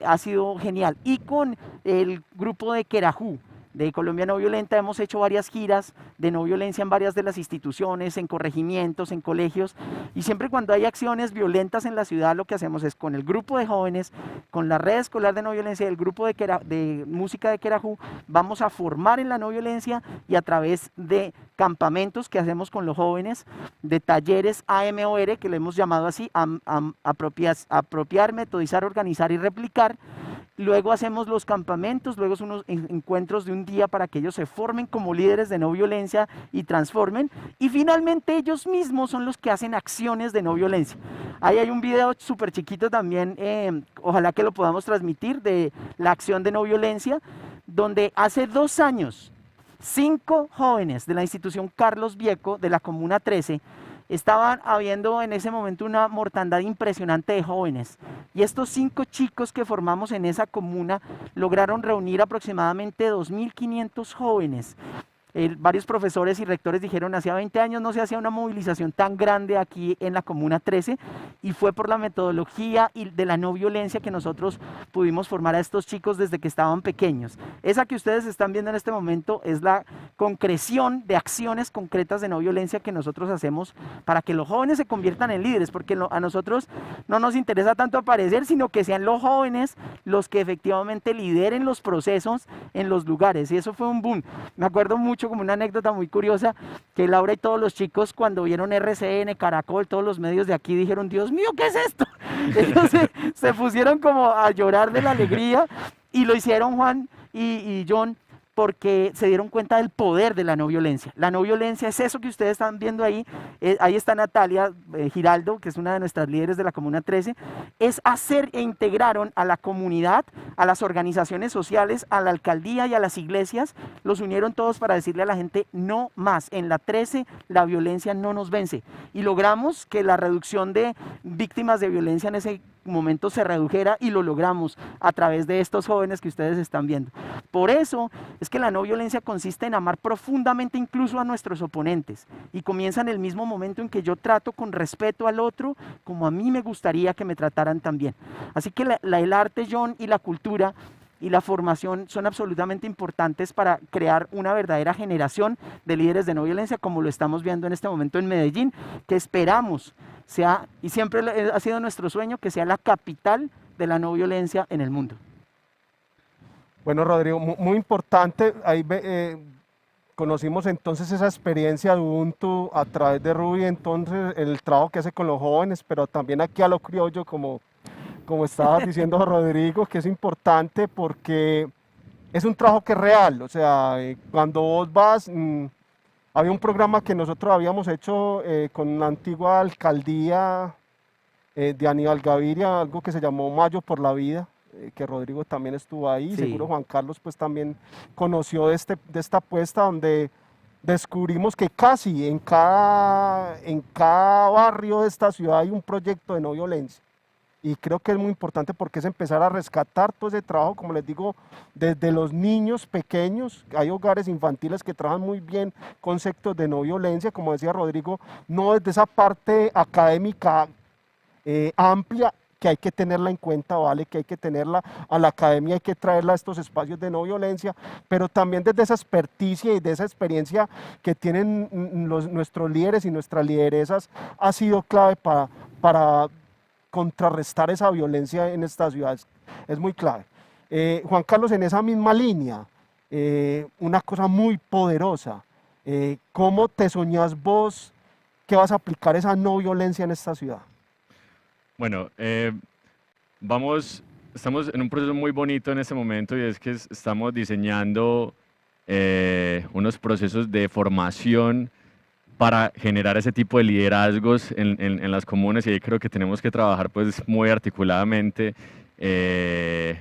ha sido genial. Y con el grupo de Querajú, de Colombia No Violenta, hemos hecho varias giras de no violencia en varias de las instituciones, en corregimientos, en colegios, y siempre cuando hay acciones violentas en la ciudad, lo que hacemos es con el grupo de jóvenes, con la red escolar de no violencia y el grupo de música de Querajú, vamos a formar en la no violencia, y a través de campamentos que hacemos con los jóvenes, de talleres AMOR, que le hemos llamado así, apropiar, metodizar, organizar y replicar. Luego hacemos los campamentos, luego son unos encuentros de un día para que ellos se formen como líderes de no violencia y transformen, y finalmente ellos mismos son los que hacen acciones de no violencia. Ahí hay un video súper chiquito también, ojalá que lo podamos transmitir, de la acción de no violencia, donde hace 2 años 5 jóvenes de la institución Carlos Vieco de la Comuna 13 estaban habiendo en ese momento una mortandad impresionante de jóvenes. Y estos 5 chicos que formamos en esa comuna lograron reunir aproximadamente 2.500 jóvenes. Varios profesores y rectores dijeron, hacía 20 años no se hacía una movilización tan grande aquí en la Comuna 13, y fue por la metodología y de la no violencia que nosotros pudimos formar a estos chicos desde que estaban pequeños. Esa que ustedes están viendo en este momento es la concreción de acciones concretas de no violencia que nosotros hacemos para que los jóvenes se conviertan en líderes, porque a nosotros no nos interesa tanto aparecer, sino que sean los jóvenes los que efectivamente lideren los procesos en los lugares, y eso fue un boom. Me acuerdo mucho, como una anécdota muy curiosa, que Laura y todos los chicos cuando vieron RCN, Caracol, todos los medios de aquí dijeron, Dios mío, ¿qué es esto? Ellos se pusieron como a llorar de la alegría, y lo hicieron Juan y John porque se dieron cuenta del poder de la no violencia. La no violencia es eso que ustedes están viendo ahí. Ahí está Natalia Giraldo, que es una de nuestras líderes de la Comuna 13, es hacer e integraron a la comunidad, a las organizaciones sociales, a la alcaldía y a las iglesias, los unieron todos para decirle a la gente, no más, en la 13 la violencia no nos vence. Y logramos que la reducción de víctimas de violencia en ese momento se redujera, y lo logramos a través de estos jóvenes que ustedes están viendo. Por eso es que la no violencia consiste en amar profundamente incluso a nuestros oponentes, y comienza en el mismo momento en que yo trato con respeto al otro como a mí me gustaría que me trataran también. Así que el arte, John, y la cultura y la formación son absolutamente importantes para crear una verdadera generación de líderes de no violencia, como lo estamos viendo en este momento en Medellín, que esperamos sea, y siempre ha sido nuestro sueño, que sea la capital de la no violencia en el mundo. Bueno, Rodrigo, muy importante, ahí conocimos entonces esa experiencia de Ubuntu a través de Ruby, entonces el trabajo que hace con los jóvenes, pero también aquí a lo criollo, como estaba diciendo Rodrigo, que es importante porque es un trabajo que es real. O sea, cuando vos vas, había un programa que nosotros habíamos hecho con la antigua alcaldía de Aníbal Gaviria, algo que se llamó Mayo por la Vida, que Rodrigo también estuvo ahí, sí. Seguro Juan Carlos pues también conoció de esta apuesta, donde descubrimos que casi en cada barrio de esta ciudad hay un proyecto de no violencia. Y creo que es muy importante porque es empezar a rescatar todo ese trabajo, como les digo, desde los niños pequeños. Hay hogares infantiles que trabajan muy bien conceptos de no violencia, como decía Rodrigo, no desde esa parte académica amplia, que hay que tenerla en cuenta, ¿vale? Que hay que tenerla a la academia, hay que traerla a estos espacios de no violencia, pero también desde esa experticia y de esa experiencia que tienen nuestros líderes y nuestras lideresas, ha sido clave para contrarrestar esa violencia en estas ciudades. Es muy clave. Juan Carlos, en esa misma línea, una cosa muy poderosa, ¿cómo te soñás vos que vas a aplicar esa no violencia en esta ciudad? Bueno, estamos en un proceso muy bonito en este momento, y es que estamos diseñando unos procesos de formación para generar ese tipo de liderazgos en las comunas, y ahí creo que tenemos que trabajar pues muy articuladamente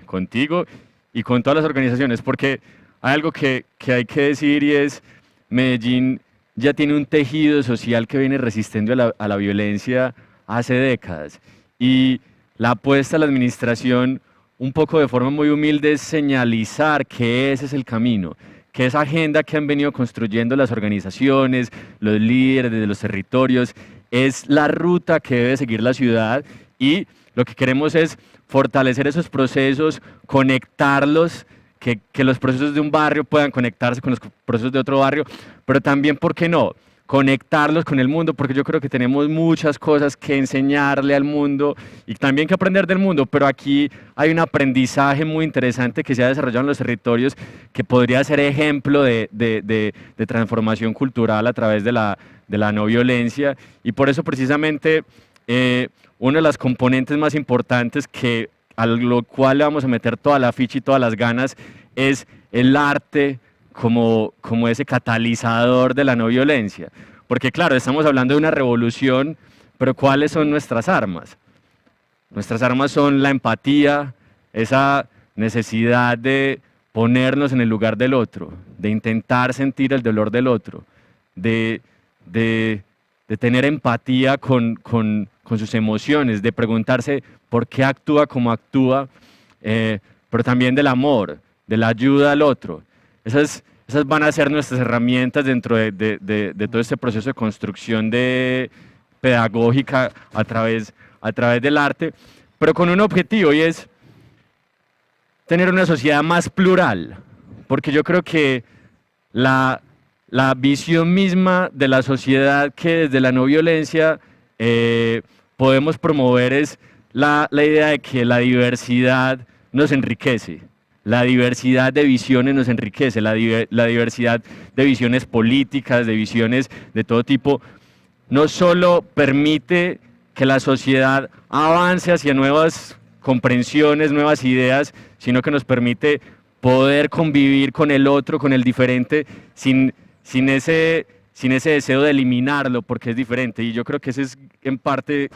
contigo y con todas las organizaciones, porque hay algo que hay que decir, y es Medellín ya tiene un tejido social que viene resistiendo a la violencia hace décadas, y la apuesta de la administración, un poco de forma muy humilde, es señalizar que ese es el camino, que esa agenda que han venido construyendo las organizaciones, los líderes de los territorios, es la ruta que debe seguir la ciudad, y lo que queremos es fortalecer esos procesos, conectarlos, que los procesos de un barrio puedan conectarse con los procesos de otro barrio, pero también, ¿por qué no?, conectarlos con el mundo, porque yo creo que tenemos muchas cosas que enseñarle al mundo y también que aprender del mundo, pero aquí hay un aprendizaje muy interesante que se ha desarrollado en los territorios, que podría ser ejemplo de transformación cultural a través de la no violencia, y por eso precisamente una de las componentes más importantes a lo cual le vamos a meter toda la ficha y todas las ganas es el arte como ese catalizador de la no violencia. Porque claro, estamos hablando de una revolución, pero ¿cuáles son nuestras armas? Nuestras armas son la empatía, esa necesidad de ponernos en el lugar del otro, de intentar sentir el dolor del otro, de tener empatía con sus emociones, de preguntarse por qué actúa como actúa, pero también del amor, de la ayuda al otro. Esas van a ser nuestras herramientas dentro de todo este proceso de construcción pedagógica a través del arte, pero con un objetivo, y es tener una sociedad más plural, porque yo creo que la visión misma de la sociedad que desde la no violencia podemos promover es la idea de que la diversidad nos enriquece, la diversidad de visiones nos enriquece, la diversidad de visiones políticas, de visiones de todo tipo, no solo permite que la sociedad avance hacia nuevas comprensiones, nuevas ideas, sino que nos permite poder convivir con el otro, con el diferente, sin ese deseo de eliminarlo porque es diferente. Y yo creo que ese es en parte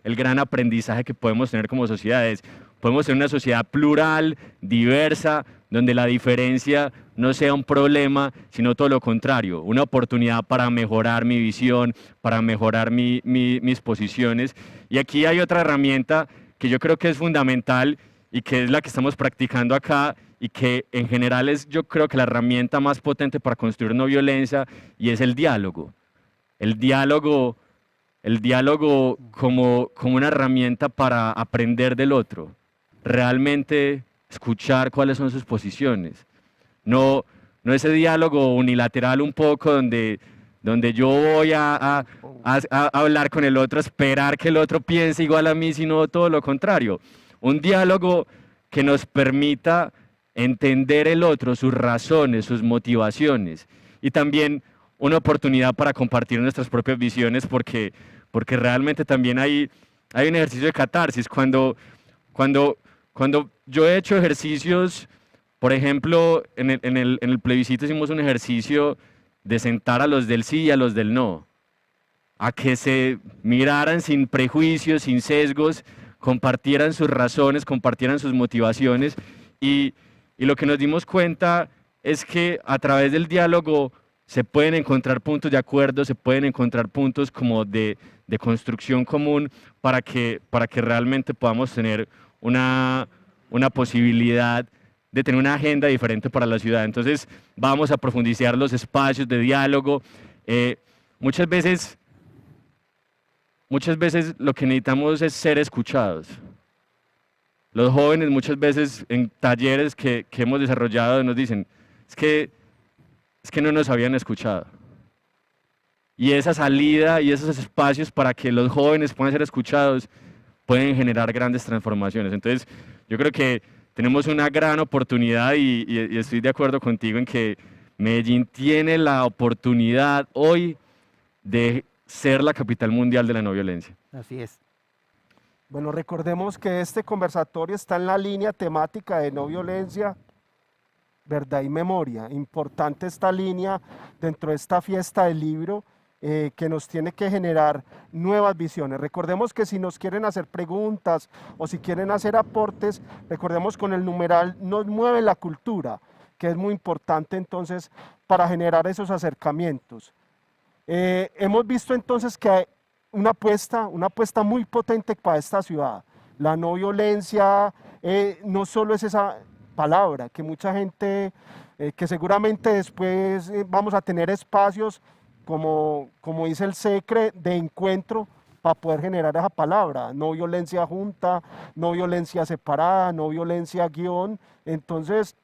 el gran aprendizaje que podemos tener como sociedades. Podemos tener una sociedad plural, diversa, donde la diferencia no sea un problema, sino todo lo contrario, una oportunidad para mejorar mi visión, para mejorar mis posiciones. Y aquí hay otra herramienta que yo creo que es fundamental y que es la que estamos practicando acá y que en general es, yo creo que la herramienta más potente para construir no violencia, y es el diálogo. El diálogo como una herramienta para aprender del otro, realmente escuchar cuáles son sus posiciones. No ese diálogo unilateral un poco donde yo voy a hablar con el otro, esperar que el otro piense igual a mí, sino todo lo contrario. Un diálogo que nos permita entender el otro, sus razones, sus motivaciones, y también una oportunidad para compartir nuestras propias visiones, porque realmente también hay un ejercicio de catarsis. Cuando yo he hecho ejercicios, por ejemplo, en el plebiscito hicimos un ejercicio de sentar a los del sí y a los del no, a que se miraran sin prejuicios, sin sesgos, compartieran sus razones, compartieran sus motivaciones, y lo que nos dimos cuenta es que a través del diálogo se pueden encontrar puntos de acuerdo, se pueden encontrar puntos como de construcción común para que realmente podamos tener una posibilidad de tener una agenda diferente para la ciudad. Entonces vamos a profundizar los espacios de diálogo. Muchas veces lo que necesitamos es ser escuchados. Los jóvenes muchas veces en talleres que hemos desarrollado nos dicen, es que no nos habían escuchado. Y esa salida y esos espacios para que los jóvenes puedan ser escuchados pueden generar grandes transformaciones. Entonces yo creo que tenemos una gran oportunidad y estoy de acuerdo contigo en que Medellín tiene la oportunidad hoy de ser la capital mundial de la no violencia. Así es. Bueno, recordemos que este conversatorio está en la línea temática de no violencia, verdad y memoria. Importante esta línea dentro de esta fiesta del libro que nos tiene que generar nuevas visiones. Recordemos que si nos quieren hacer preguntas o si quieren hacer aportes, recordemos con el numeral nos mueve la cultura, que es muy importante entonces para generar esos acercamientos. Hemos visto entonces que hay una apuesta muy potente para esta ciudad. La no violencia no solo es esa palabra, que mucha gente, que seguramente después vamos a tener espacios como dice el SECRE, de encuentro para poder generar esa palabra, no violencia junta, no violencia separada, no violencia guión. Entonces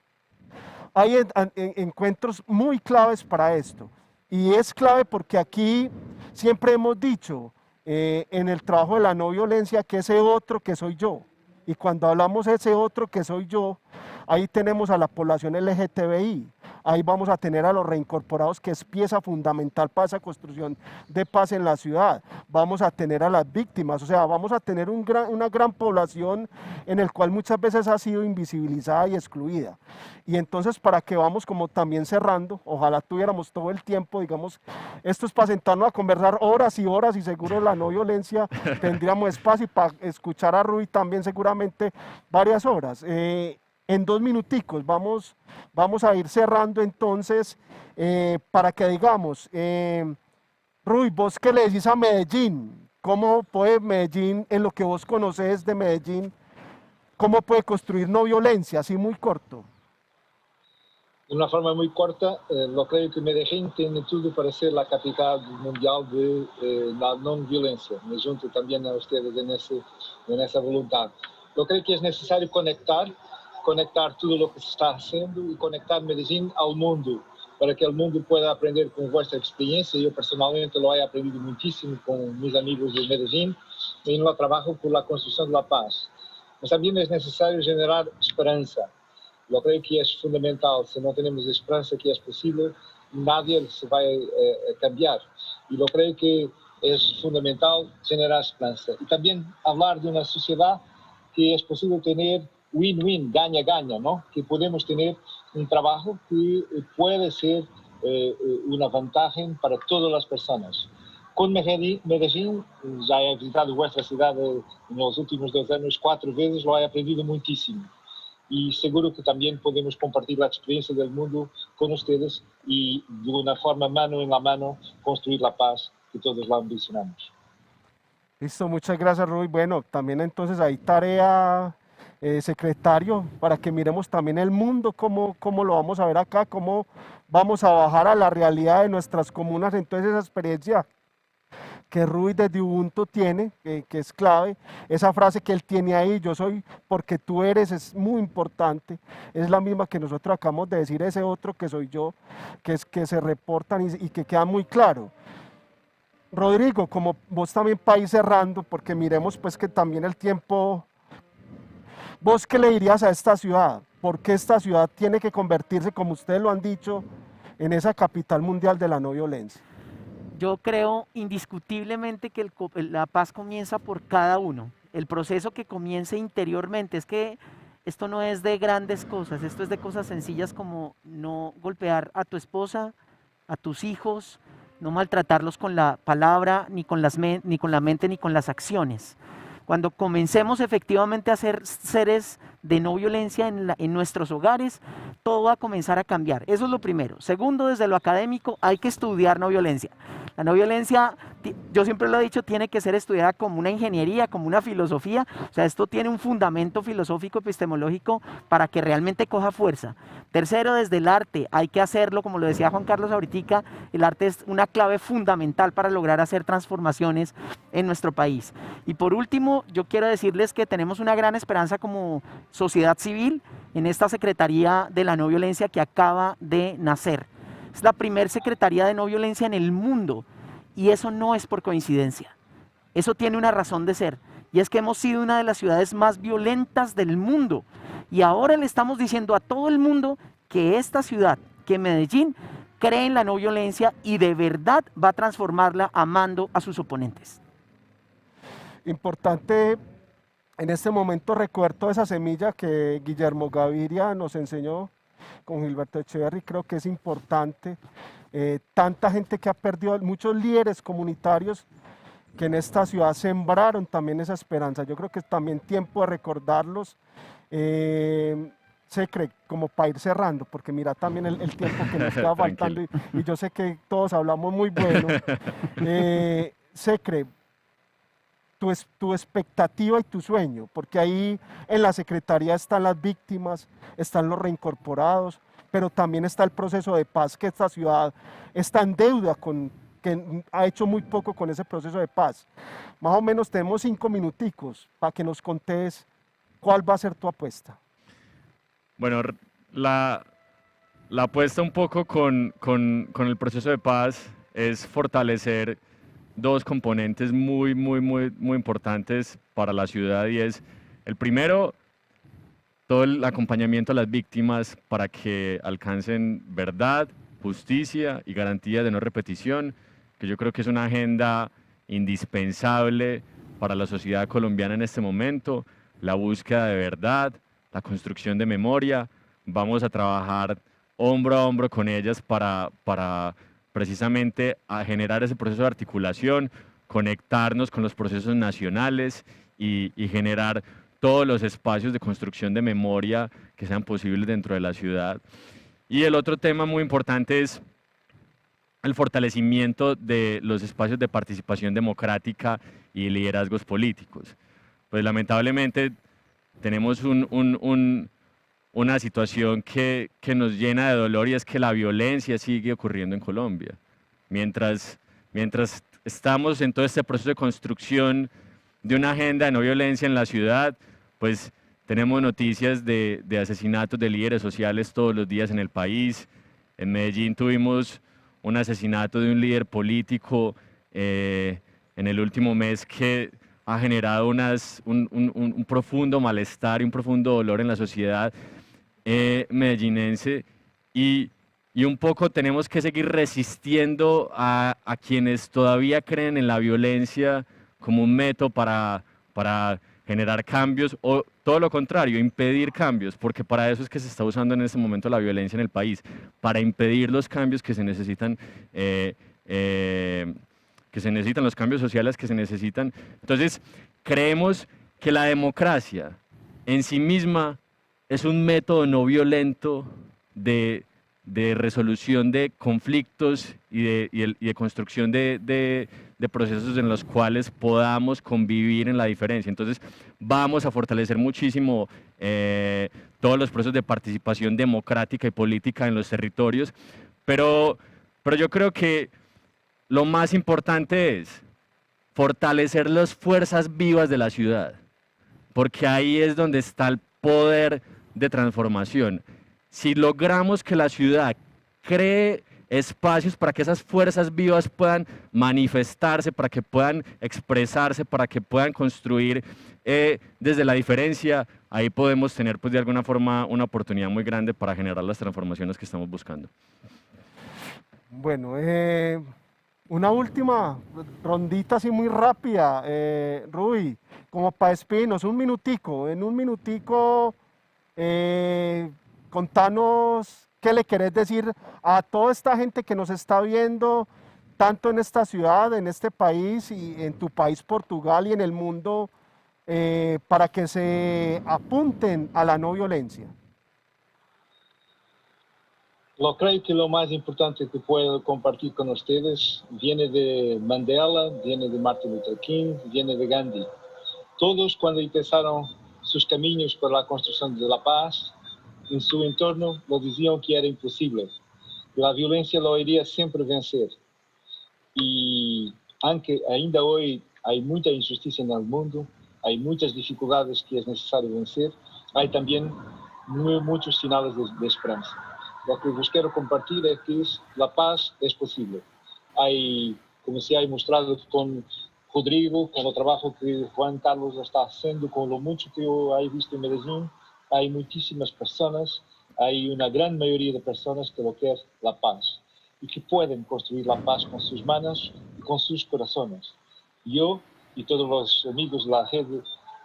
hay encuentros muy claves para esto, y es clave porque aquí siempre hemos dicho en el trabajo de la no violencia que ese otro que soy yo, y cuando hablamos de ese otro que soy yo, ahí tenemos a la población LGTBI, ahí vamos a tener a los reincorporados, que es pieza fundamental para esa construcción de paz en la ciudad, vamos a tener a las víctimas, o sea, vamos a tener una gran población en el cual muchas veces ha sido invisibilizada y excluida. Y entonces, para que vamos como también cerrando, ojalá tuviéramos todo el tiempo, digamos, esto es para sentarnos a conversar horas y horas, y seguro la no violencia tendríamos espacio, y para escuchar a Rui también seguramente varias horas. en 2 minuticos, vamos a ir cerrando entonces, para que digamos, Ruy, vos qué le decís a Medellín, ¿cómo puede Medellín, en lo que vos conocés de Medellín, cómo puede construir no violencia, así muy corto? De una forma muy corta, yo creo que Medellín tiene todo para ser la capital mundial de la no violencia. Me junto también a ustedes en esa voluntad. Yo creo que es necesario conectar todo lo que se está haciendo y conectar Medellín al mundo, para que el mundo pueda aprender con vuestra experiencia. Yo personalmente lo he aprendido muchísimo con mis amigos de Medellín en el trabajo por la construcción de la paz. Pero también es necesario generar esperanza. Yo creo que es fundamental. Si no tenemos esperanza que es posible, nadie se va a cambiar. Y yo creo que es fundamental generar esperanza. Y también hablar de una sociedad que es posible tener win-win, gana-gana, ¿no? Que podemos tener un trabajo que puede ser una ventaja para todas las personas. Con Medellín, ya he visitado vuestra ciudad en los últimos 2 años 4 veces, lo he aprendido muchísimo. Y seguro que también podemos compartir la experiencia del mundo con ustedes y de una forma mano en la mano construir la paz que todos la ambicionamos. Listo, muchas gracias, Ruy. Bueno, también entonces hay tarea, secretario, para que miremos también el mundo, cómo lo vamos a ver acá, cómo vamos a bajar a la realidad de nuestras comunas. Entonces esa experiencia que Ruy desde Ubuntu tiene, que es clave, esa frase que él tiene ahí, yo soy porque tú eres, es muy importante, es la misma que nosotros acabamos de decir, ese otro que soy yo, que se reportan y que queda muy claro. Rodrigo, como vos también para ir cerrando, porque miremos pues que también el tiempo, ¿vos qué le dirías a esta ciudad? ¿Por qué esta ciudad tiene que convertirse, como ustedes lo han dicho, en esa capital mundial de la no violencia? Yo creo indiscutiblemente que la paz comienza por cada uno. El proceso que comience interiormente, es que esto no es de grandes cosas, esto es de cosas sencillas como no golpear a tu esposa, a tus hijos, no maltratarlos con la palabra, ni con la mente, ni con las acciones. Cuando comencemos efectivamente a ser seres de no violencia en nuestros hogares, todo va a comenzar a cambiar. Eso es lo primero. Segundo, desde lo académico, hay que estudiar no violencia. La no violencia, yo siempre lo he dicho, tiene que ser estudiada como una ingeniería, como una filosofía. O sea, esto tiene un fundamento filosófico, epistemológico, para que realmente coja fuerza. Tercero, desde el arte, hay que hacerlo, como lo decía Juan Carlos ahorita, el arte es una clave fundamental para lograr hacer transformaciones en nuestro país. Y por último, yo quiero decirles que tenemos una gran esperanza como sociedad civil en esta Secretaría de la No Violencia que acaba de nacer. Es la primera Secretaría de No Violencia en el mundo y eso no es por coincidencia. Eso tiene una razón de ser y es que hemos sido una de las ciudades más violentas del mundo y ahora le estamos diciendo a todo el mundo que esta ciudad, que Medellín, cree en la no violencia y de verdad va a transformarla amando a sus oponentes. Importante en este momento recoger toda esa semilla que Guillermo Gaviria nos enseñó con Gilberto Echeverry, creo que es importante. Tanta gente que ha perdido, muchos líderes comunitarios que en esta ciudad sembraron también esa esperanza. Yo creo que es también tiempo de recordarlos. Secre, como para ir cerrando, porque mira también el tiempo que nos queda faltando y yo sé que todos hablamos muy bueno. Secre, tu expectativa y tu sueño, porque ahí en la Secretaría están las víctimas, están los reincorporados, pero también está el proceso de paz que esta ciudad está en deuda con, que ha hecho muy poco con ese proceso de paz. Más o menos tenemos 5 minuticos para que nos contes cuál va a ser tu apuesta. Bueno, la apuesta un poco con el proceso de paz es fortalecer 2 componentes muy importantes para la ciudad y es, el primero, todo el acompañamiento a las víctimas para que alcancen verdad, justicia y garantía de no repetición, que yo creo que es una agenda indispensable para la sociedad colombiana en este momento, la búsqueda de verdad, la construcción de memoria. Vamos a trabajar hombro a hombro con ellas para precisamente a generar ese proceso de articulación, conectarnos con los procesos nacionales y generar todos los espacios de construcción de memoria que sean posibles dentro de la ciudad. Y el otro tema muy importante es el fortalecimiento de los espacios de participación democrática y liderazgos políticos. Pues lamentablemente tenemos una situación que nos llena de dolor, y es que la violencia sigue ocurriendo en Colombia. Mientras estamos en todo este proceso de construcción de una agenda de no violencia en la ciudad, pues tenemos noticias de asesinatos de líderes sociales todos los días en el país. En Medellín tuvimos un asesinato de un líder político en el último mes que ha generado un profundo malestar y un profundo dolor en la sociedad medellinense, y un poco tenemos que seguir resistiendo a quienes todavía creen en la violencia como un método para generar cambios, o todo lo contrario, impedir cambios, porque para eso es que se está usando en este momento la violencia en el país, para impedir los cambios que se necesitan, los cambios sociales que se necesitan. Entonces, creemos que la democracia en sí misma es un método no violento de resolución de conflictos y de construcción de procesos en los cuales podamos convivir en la diferencia. Entonces vamos a fortalecer muchísimo todos los procesos de participación democrática y política en los territorios, pero yo creo que lo más importante es fortalecer las fuerzas vivas de la ciudad, porque ahí es donde está el poder de transformación. Si logramos que la ciudad cree espacios para que esas fuerzas vivas puedan manifestarse, para que puedan expresarse, para que puedan construir desde la diferencia, ahí podemos tener pues de alguna forma una oportunidad muy grande para generar las transformaciones que estamos buscando. Bueno, una última rondita así muy rápida, Rui, como para despedirnos, un minutico, contanos qué le querés decir a toda esta gente que nos está viendo, tanto en esta ciudad, en este país y en tu país Portugal y en el mundo, para que se apunten a la no violencia. Yo creo que lo más importante que puedo compartir con ustedes viene de Mandela, viene de Martin Luther King, viene de Gandhi. Todos cuando empezaron sus caminos por la construcción de la paz, en su entorno lo decían que era imposible. La violencia lo iría siempre vencer. Y aunque ainda hoy hay mucha injusticia en el mundo, hay muchas dificultades que es necesario vencer, hay también muchos señales de esperanza. Lo que os quiero compartir es que la paz es posible. Hay, como se ha mostrado con Rodrigo, con el trabajo que Juan Carlos está haciendo, con lo mucho que yo he visto en Medellín, hay muchísimas personas, hay una gran mayoría de personas que lo quieren la paz y que pueden construir la paz con sus manos y con sus corazones. Yo y todos los amigos de la red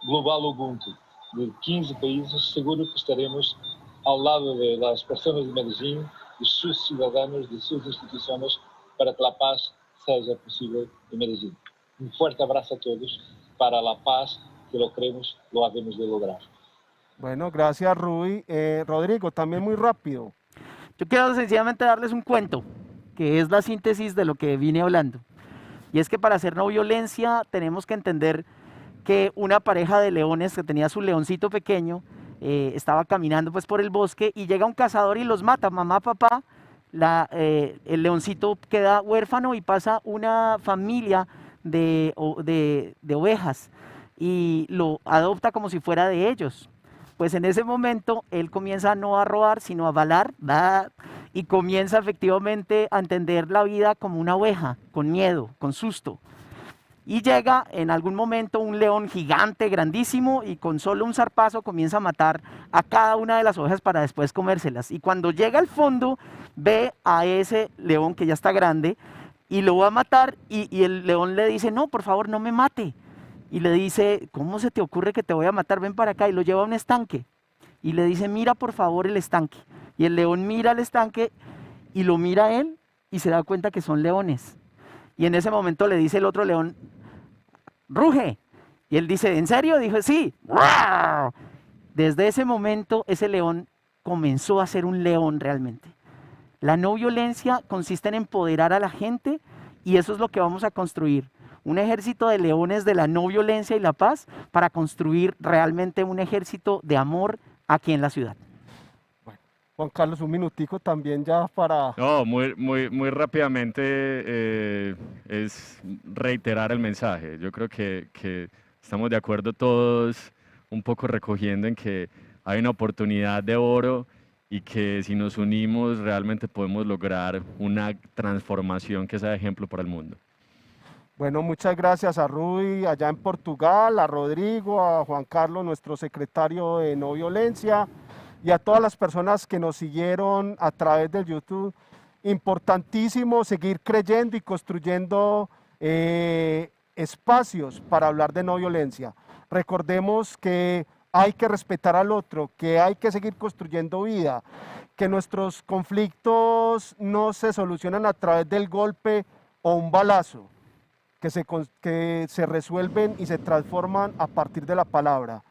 Global Ubuntu de 15 países, seguro que estaremos al lado de las personas de Medellín, de sus ciudadanos, de sus instituciones, para que la paz sea posible en Medellín. Un fuerte abrazo a todos para la paz, que lo creemos, lo habemos de lograr. Bueno, gracias Rui. Rodrigo, también muy rápido. Yo quiero sencillamente darles un cuento, que es la síntesis de lo que vine hablando. Y es que para hacer no violencia tenemos que entender que una pareja de leones que tenía su leoncito pequeño, estaba caminando pues por el bosque y llega un cazador y los mata, mamá, papá, el leoncito queda huérfano y pasa una familia de ovejas y lo adopta como si fuera de ellos. Pues en ese momento él comienza no a robar, sino a balar, y comienza efectivamente a entender la vida como una oveja, con miedo, con susto. Y llega en algún momento un león gigante, grandísimo, y con solo un zarpazo comienza a matar a cada una de las ovejas para después comérselas. Y cuando llega al fondo, ve a ese león que ya está grande y lo va a matar, y el león le dice, no, por favor, no me mate. Y le dice, ¿cómo se te ocurre que te voy a matar? Ven para acá. Y lo lleva a un estanque. Y le dice, mira por favor el estanque. Y el león mira el estanque y lo mira a él y se da cuenta que son leones. Y en ese momento le dice el otro león, ruge. Y él dice, ¿en serio? Dijo, sí. Desde ese momento, ese león comenzó a ser un león realmente. La no violencia consiste en empoderar a la gente y eso es lo que vamos a construir. Un ejército de leones de la no violencia y la paz para construir realmente un ejército de amor aquí en la ciudad. Juan Carlos, un minutico también ya para... No, muy rápidamente es reiterar el mensaje. Yo creo que estamos de acuerdo todos un poco recogiendo en que hay una oportunidad de oro y que si nos unimos realmente podemos lograr una transformación que sea ejemplo para el mundo. Bueno, muchas gracias a Rui allá en Portugal, a Rodrigo, a Juan Carlos, nuestro secretario de No Violencia, y a todas las personas que nos siguieron a través del YouTube. Importantísimo seguir creyendo y construyendo espacios para hablar de no violencia. Recordemos que hay que respetar al otro, que hay que seguir construyendo vida, que nuestros conflictos no se solucionan a través del golpe o un balazo, que se resuelven y se transforman a partir de la palabra.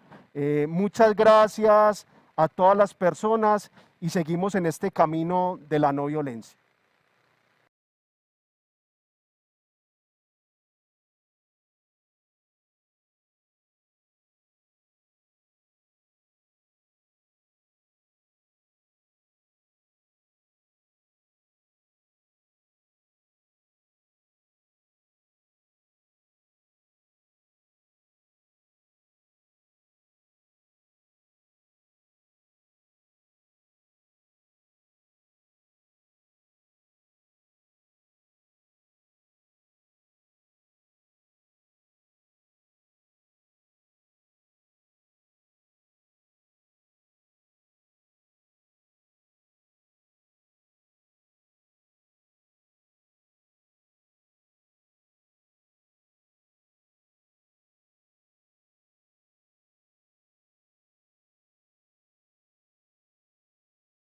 Muchas gracias a todas las personas y seguimos en este camino de la no violencia.